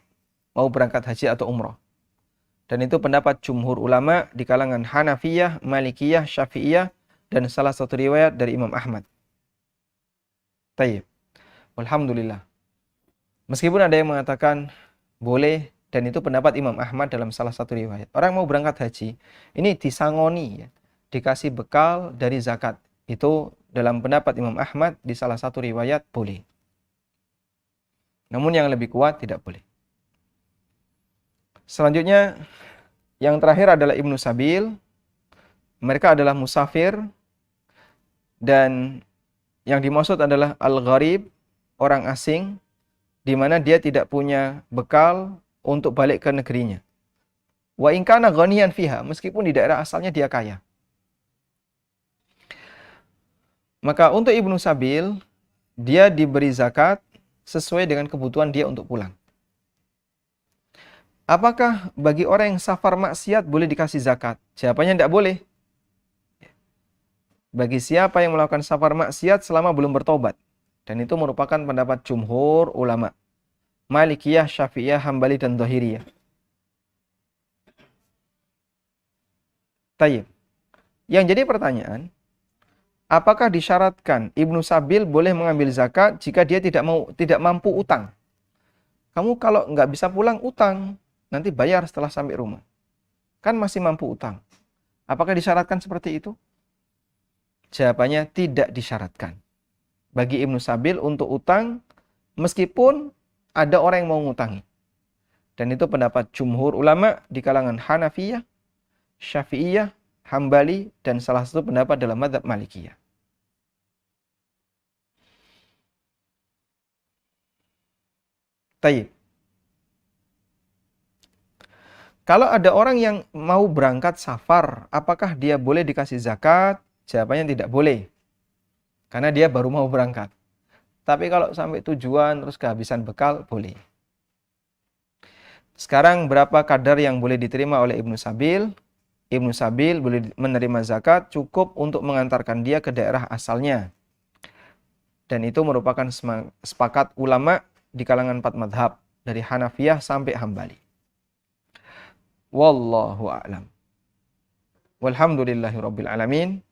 mau berangkat haji atau umrah. Dan itu pendapat jumhur ulama di kalangan Hanafiyah, Malikiyah, Syafi'iyah, dan salah satu riwayat dari Imam Ahmad. Tayyib. Alhamdulillah. Meskipun ada yang mengatakan boleh, dan itu pendapat Imam Ahmad dalam salah satu riwayat. Orang mau berangkat haji, ini disangoni, ya, dikasih bekal dari zakat. Itu dalam pendapat Imam Ahmad di salah satu riwayat boleh. Namun yang lebih kuat tidak boleh. Selanjutnya, yang terakhir adalah Ibnu Sabil. Mereka adalah musafir. Dan yang dimaksud adalah al-gharib, orang asing, di mana dia tidak punya bekal untuk balik ke negerinya. Wa in kana ghaniyan fiha, meskipun di daerah asalnya dia kaya. Maka untuk Ibnu Sabil, dia diberi zakat sesuai dengan kebutuhan dia untuk pulang. Apakah bagi orang yang safar maksiat boleh dikasih zakat? Jawabannya tidak boleh. Bagi siapa yang melakukan safar maksiat selama belum bertobat. Dan itu merupakan pendapat jumhur ulama. Malikiyah, Syafi'iyah, Hambali, dan Dhahiriyah. Tayyib. Yang jadi pertanyaan, apakah disyaratkan Ibnu Sabil boleh mengambil zakat jika dia tidak mampu utang? Kamu kalau nggak bisa pulang utang, nanti bayar setelah sampai rumah. Kan masih mampu utang. Apakah disyaratkan seperti itu? Jawabannya tidak disyaratkan. Bagi Ibnu Sabil untuk utang, meskipun ada orang yang mau ngutangi. Dan itu pendapat jumhur ulama di kalangan Hanafiyah, Syafi'iyah, Hambali, dan salah satu pendapat dalam mazhab Malikiyah. Tayyib. Kalau ada orang yang mau berangkat safar, apakah dia boleh dikasih zakat? Jawabannya tidak boleh. Karena dia baru mau berangkat. Tapi kalau sampai tujuan terus kehabisan bekal, boleh. Sekarang berapa kadar yang boleh diterima oleh Ibnu Sabil? Ibnu Sabil boleh menerima zakat cukup untuk mengantarkan dia ke daerah asalnya. Dan itu merupakan sepakat ulama di kalangan 4 madhab. Dari Hanafiyah sampai Hambali. Wallahu a'lam. Walhamdulillahirabbil alamin.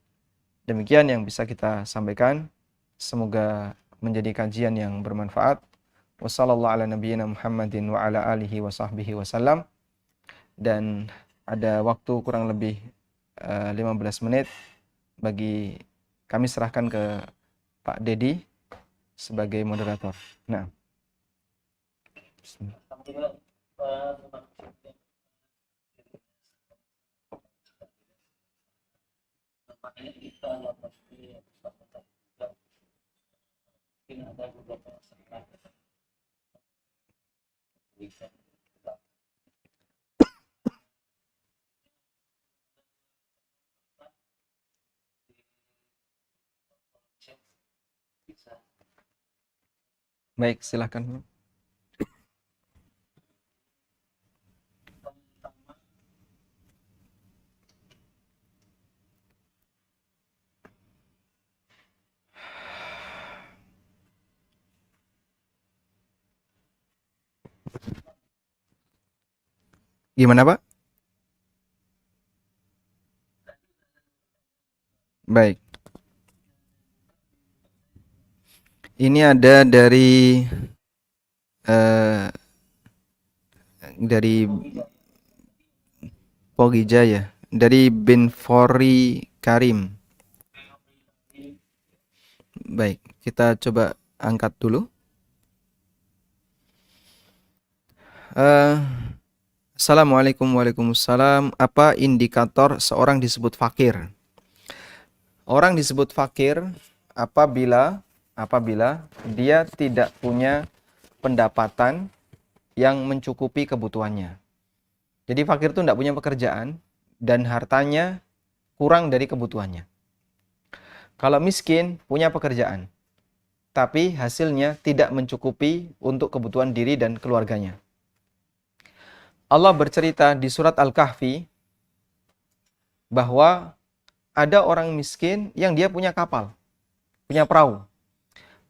Demikian yang bisa kita sampaikan. Semoga menjadi kajian yang bermanfaat. Wassallallahu ala nabiyyina Muhammadin wa ala alihi wa sahbihi wasallam. Dan ada waktu kurang lebih 15 menit bagi kami serahkan ke Pak Dedi sebagai moderator. Nah, bismillah. Baik, silakan. Gimana, Pak? Baik. Ini ada eh, dari Pogija ya, dari Benfori Karim. Baik, kita coba angkat dulu. Eh, Assalamualaikum, waalaikumsalam. Apa indikator seorang disebut fakir? Orang disebut fakir apabila dia tidak punya pendapatan yang mencukupi kebutuhannya. Jadi fakir itu tidak punya pekerjaan dan hartanya kurang dari kebutuhannya. Kalau miskin punya pekerjaan, tapi hasilnya tidak mencukupi untuk kebutuhan diri dan keluarganya. Allah bercerita di surat Al-Kahfi bahwa ada orang miskin yang dia punya kapal, punya perahu.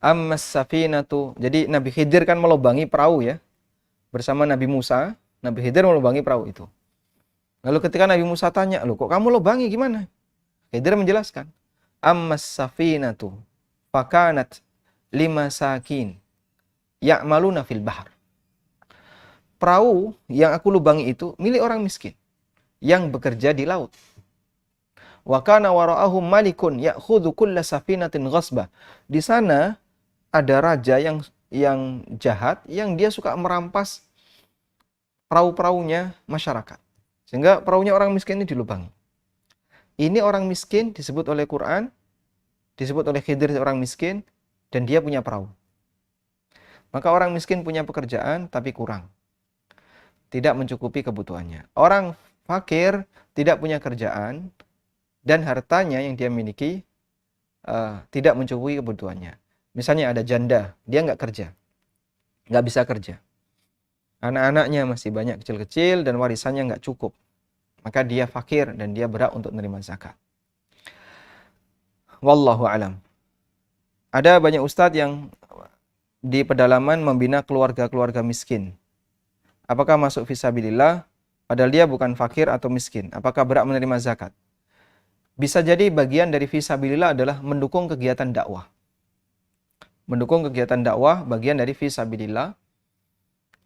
Ammas safinatu. Jadi Nabi Khidir kan melubangi perahu ya. Bersama Nabi Musa, Nabi Khidir melubangi perahu itu. Lalu ketika Nabi Musa tanya, "Loh, kok kamu lubangi gimana?" Khidir menjelaskan, "Ammas safinatu fakanat limasakin ya'maluna fil bahar." Perahu yang aku lubangi itu milik orang miskin yang bekerja di laut. Wa kana wara'ahum malikun ya'khudhu kulla safinatin ghasba. Di sana ada raja yang jahat yang dia suka merampas perahu-perahunya masyarakat. Sehingga perahunya orang miskin ini dilubangi. Ini orang miskin disebut oleh Quran, disebut oleh Khidir orang miskin, dan dia punya perahu. Maka orang miskin punya pekerjaan tapi kurang. Tidak mencukupi kebutuhannya. Orang fakir tidak punya kerjaan dan hartanya yang dia miliki tidak mencukupi kebutuhannya. Misalnya ada janda, dia nggak kerja, nggak bisa kerja. Anak-anaknya masih banyak kecil-kecil dan warisannya nggak cukup. Maka dia fakir dan dia berhak untuk menerima zakat. Wallahu alam. Ada banyak ustadz yang di pedalaman membina keluarga-keluarga miskin. Apakah masuk fisabilillah? Padahal dia bukan fakir atau miskin. Apakah berhak menerima zakat? Bisa jadi bagian dari fisabilillah adalah mendukung kegiatan dakwah. Mendukung kegiatan dakwah bagian dari fisabilillah.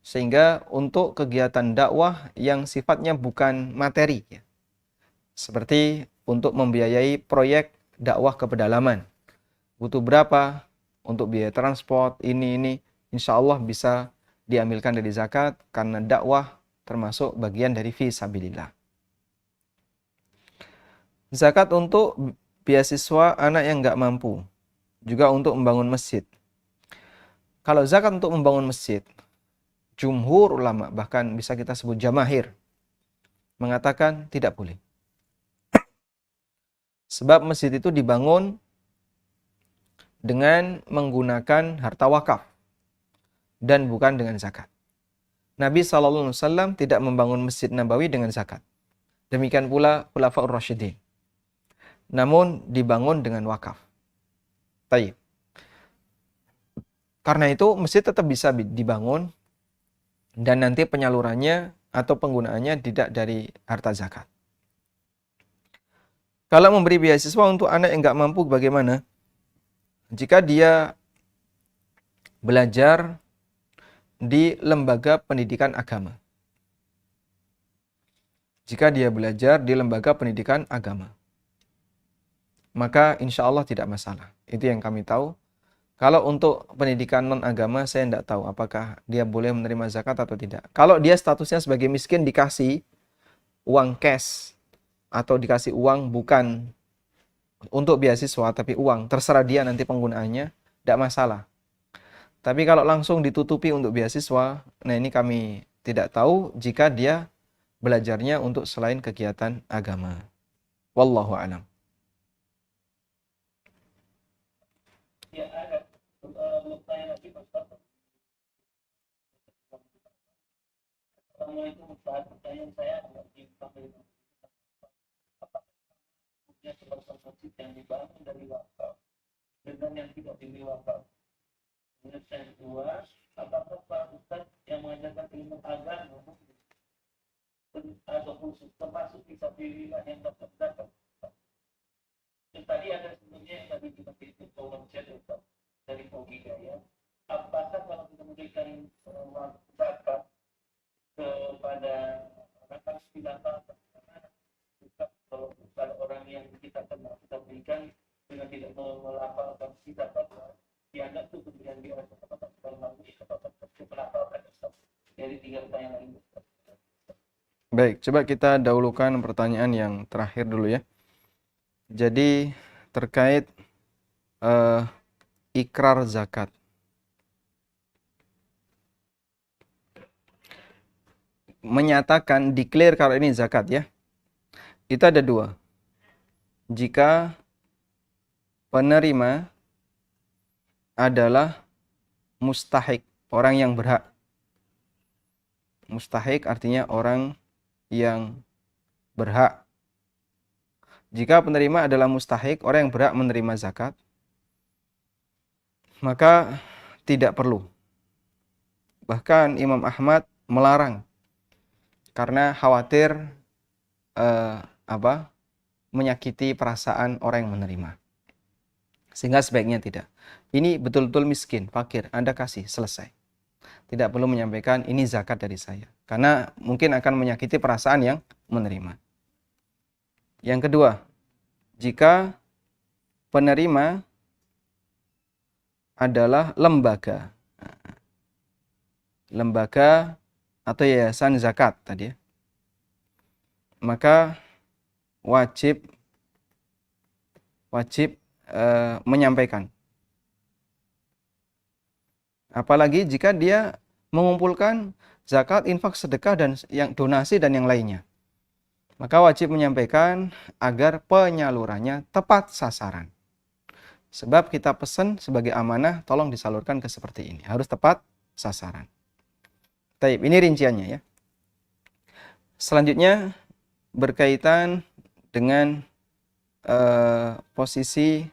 Sehingga untuk kegiatan dakwah yang sifatnya bukan materi, ya. Seperti untuk membiayai proyek dakwah ke pedalaman. Butuh berapa untuk biaya transport, ini. Insya Allah bisa diambilkan dari zakat karena dakwah termasuk bagian dari fisabilillah. Zakat untuk beasiswa anak yang nggak mampu. Juga untuk membangun masjid. Kalau zakat untuk membangun masjid, jumhur ulama, bahkan bisa kita sebut jamahir, mengatakan tidak boleh. Sebab masjid itu dibangun dengan menggunakan harta wakaf dan bukan dengan zakat. Nabi SAW tidak membangun Masjid Nabawi dengan zakat. Demikian pula Khulafaur Rasyidin. Namun dibangun dengan wakaf. Taib. Karena itu masjid tetap bisa dibangun dan nanti penyalurannya atau penggunaannya tidak dari harta zakat. Kalau memberi beasiswa untuk anak yang nggak mampu bagaimana? Jika dia belajar di lembaga pendidikan agama. Jika dia belajar di lembaga pendidikan agama, maka insya Allah tidak masalah. Itu yang kami tahu. Kalau untuk pendidikan non-agama, saya tidak tahu apakah dia boleh menerima zakat atau tidak. Kalau dia statusnya sebagai miskin, dikasih uang cash, atau dikasih uang bukan untuk beasiswa, tapi uang, terserah dia nanti penggunaannya, tidak masalah. Tapi kalau langsung ditutupi untuk beasiswa, nah ini kami tidak tahu jika dia belajarnya untuk selain kegiatan agama. Wallahu a'lam. Ya ada bertanya lagi Ustaz. Assalamualaikum Ustaz. Pertanyaan saya adalah apakah punya sebuah masjid yang dibangun dari wakaf dengan yang tidak diberi wakaf? Kemudian yang kedua, apakah Pak Ustaz yang mengajarkan ilmu agama atau khusus termasuk bisa pilihlah yang dapat tadi ada sebenarnya yang tadi kita pilih program chat dari Pogi ya. Apakah kalau kita memberikan zakat kepada anak binatang kalau kepada orang yang kita kenal kita berikan dengan tidak melafalkan kita dianggap itu kemudian dia apakah melafalkan dari 3 pertanyaan lain. Baik, coba kita dahulukan pertanyaan yang terakhir dulu ya. Jadi terkait ikrar zakat. Menyatakan, declare kalau ini zakat ya. Itu ada 2. Jika penerima adalah mustahik, orang yang berhak. Mustahik artinya orang yang berhak. Jika penerima adalah mustahik, orang yang berhak menerima zakat, maka tidak perlu. Bahkan Imam Ahmad melarang karena khawatir menyakiti perasaan orang yang menerima. Sehingga sebaiknya tidak. Ini betul-betul miskin, fakir, Anda kasih, selesai. Tidak perlu menyampaikan ini zakat dari saya. Karena mungkin akan menyakiti perasaan yang menerima. Yang kedua, jika penerima adalah lembaga. Lembaga atau yayasan zakat tadi ya. Maka wajib menyampaikan. Apalagi jika dia mengumpulkan zakat, infak, sedekah, dan yang donasi dan yang lainnya. Maka wajib menyampaikan agar penyalurannya tepat sasaran. Sebab kita pesan sebagai amanah, tolong disalurkan ke seperti ini. Harus tepat sasaran. Taib, ini rinciannya ya. Selanjutnya berkaitan dengan posisi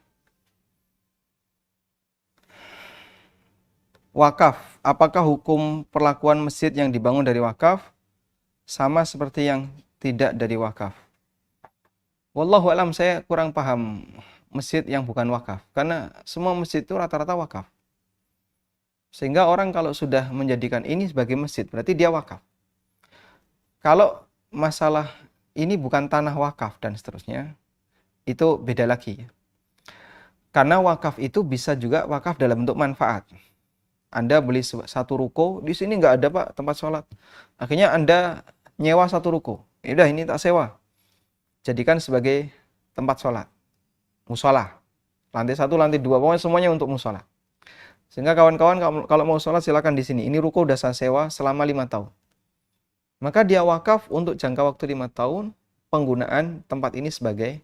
wakaf. Apakah hukum perlakuan masjid yang dibangun dari wakaf sama seperti yang tidak dari wakaf? Wallahu a'lam, saya kurang paham masjid yang bukan wakaf. Karena semua masjid itu rata-rata wakaf. Sehingga orang kalau sudah menjadikan ini sebagai masjid, berarti dia wakaf. Kalau masalah ini bukan tanah wakaf dan seterusnya, itu beda lagi. Karena wakaf itu bisa juga wakaf dalam bentuk manfaat. Anda beli satu ruko, di sini nggak ada Pak tempat sholat. Akhirnya Anda nyewa satu ruko. Ya udah, ini tak sewa. Jadikan sebagai tempat sholat. Musola. Lantai 1, lantai 2, pokoknya semuanya untuk musola. Sehingga kawan-kawan kalau mau sholat silakan di sini. Ini ruko udah saya sewa selama 5 tahun. Maka dia wakaf untuk jangka waktu 5 tahun penggunaan tempat ini sebagai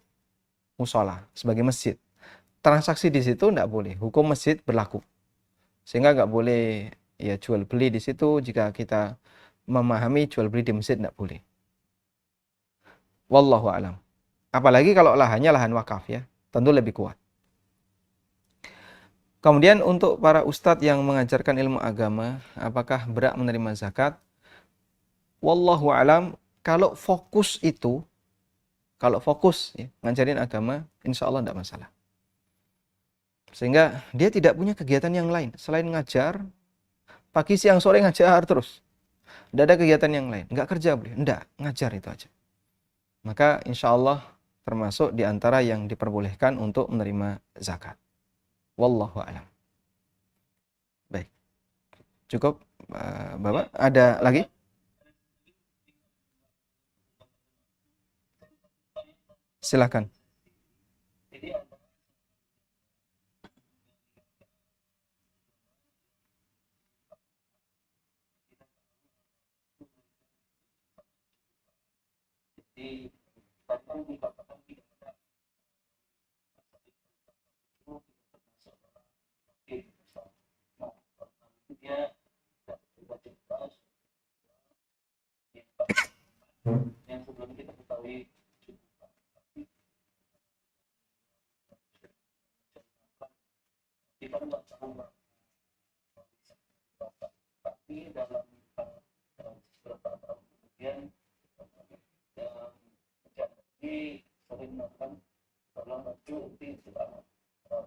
musola, sebagai masjid. Transaksi di situ tidak boleh. Hukum masjid berlaku. Sehingga nggak boleh ya jual beli di situ. Jika kita memahami jual beli di masjid tidak boleh. Wallahu a'lam. Apalagi kalau lahannya lahan wakaf ya, tentu lebih kuat. Kemudian untuk para ustadz yang mengajarkan ilmu agama, apakah berhak menerima zakat? Wallahu a'lam, kalau fokus ya, ngajarin agama, insya Allah tidak masalah. Sehingga dia tidak punya kegiatan yang lain. Selain ngajar, pagi, siang, sore ngajar terus. Tidak ada kegiatan yang lain. Nggak kerja boleh. Enggak, ngajar itu aja. Maka insya Allah termasuk di antara yang diperbolehkan untuk menerima zakat. Wallahu a'lam. Cukup, Bapak? Ada lagi? Silakan. Jadi tadi kan dikatakan tidak ada itu termasuk orang sakit. Nah, dia tidak jelas yang sebelum kita ketahui kita nggak tahu tapi dalam beberapa tahun kemudian yang menjadi sering melakukan dalam baju di sekolah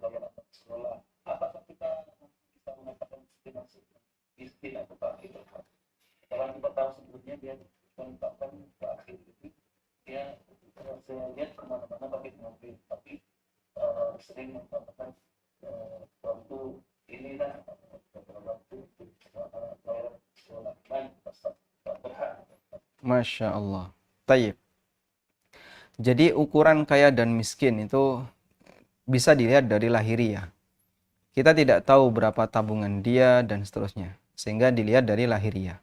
bagian atas sekolah. Apakah kita bisa mengatakan destinasi miskin atau fakir? Kalau kita tahu sebelumnya dia menetapkan fakir itu dia saya lihat kemana-mana pakai mobil tapi sering mengatakan waktu inilah waktu bayar sekolah kan berhak. Masya Allah. Tayyib. Jadi ukuran kaya dan miskin itu bisa dilihat dari lahiriah. Kita tidak tahu berapa tabungan dia dan seterusnya. Sehingga dilihat dari lahiriah.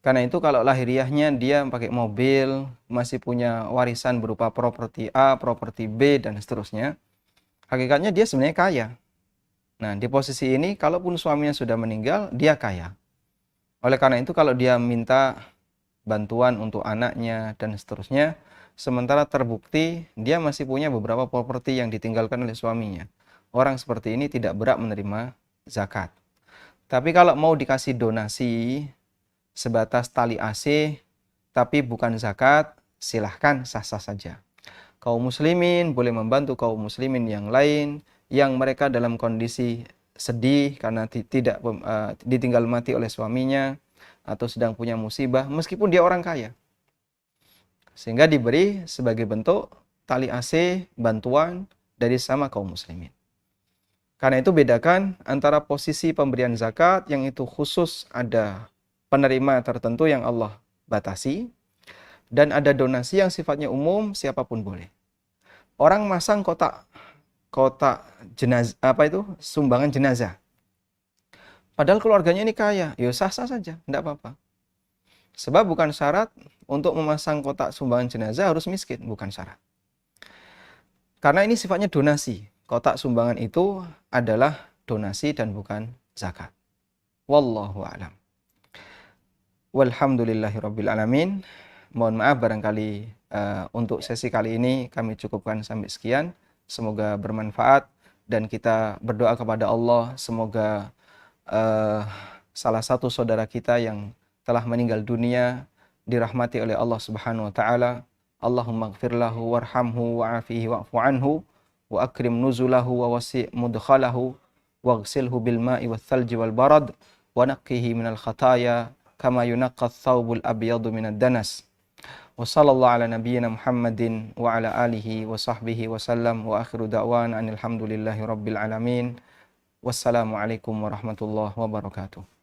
Karena itu kalau lahiriahnya dia pakai mobil, masih punya warisan berupa properti A, properti B, dan seterusnya. Hakikatnya dia sebenarnya kaya. Nah, di posisi ini, kalaupun suaminya sudah meninggal, dia kaya. Oleh karena itu, kalau dia minta bantuan untuk anaknya dan seterusnya, sementara terbukti dia masih punya beberapa properti yang ditinggalkan oleh suaminya, orang seperti ini tidak berhak menerima zakat. Tapi kalau mau dikasih donasi sebatas tali AC tapi bukan zakat, silahkan, sah-sah saja. Kaum muslimin boleh membantu kaum muslimin yang lain yang mereka dalam kondisi sedih karena tidak ditinggal mati oleh suaminya atau sedang punya musibah, meskipun dia orang kaya. Sehingga diberi sebagai bentuk tali AC, bantuan dari sama kaum muslimin. Karena itu bedakan antara posisi pemberian zakat yang itu khusus ada penerima tertentu yang Allah batasi, dan ada donasi yang sifatnya umum, siapapun boleh. Orang masang kotak jenazah, sumbangan jenazah. Padahal keluarganya ini kaya, ya sah-sah saja, tidak apa-apa. Sebab bukan syarat untuk memasang kotak sumbangan jenazah harus miskin, bukan syarat. Karena ini sifatnya donasi. Kotak sumbangan itu adalah donasi dan bukan zakat. Wallahu a'lam. Walhamdulillahirabbil alamin. Mohon maaf barangkali untuk sesi kali ini kami cukupkan sampai sekian. Semoga bermanfaat dan kita berdoa kepada Allah semoga salah satu saudara kita yang telah meninggal dunia dirahmati oleh Allah Subhanahu wa taala. Allahumma ighfir lahu warhamhu wa'afihi wa'fu anhu wa akrim nuzulahu wa wasi' mudkhalahu waghsilhu bil ma'i wath thalji wal barad wa naqqihi minal khataya kama yunaqqa ath-thawbul abyadu minad danas. Wa sallallahu ala nabiyyina Muhammadin wa ala alihi wa sahbihi wa sallam wa akhiru da'wana alhamdulillahi rabbil alamin. Wassalamualaikum warahmatullahi wabarakatuh.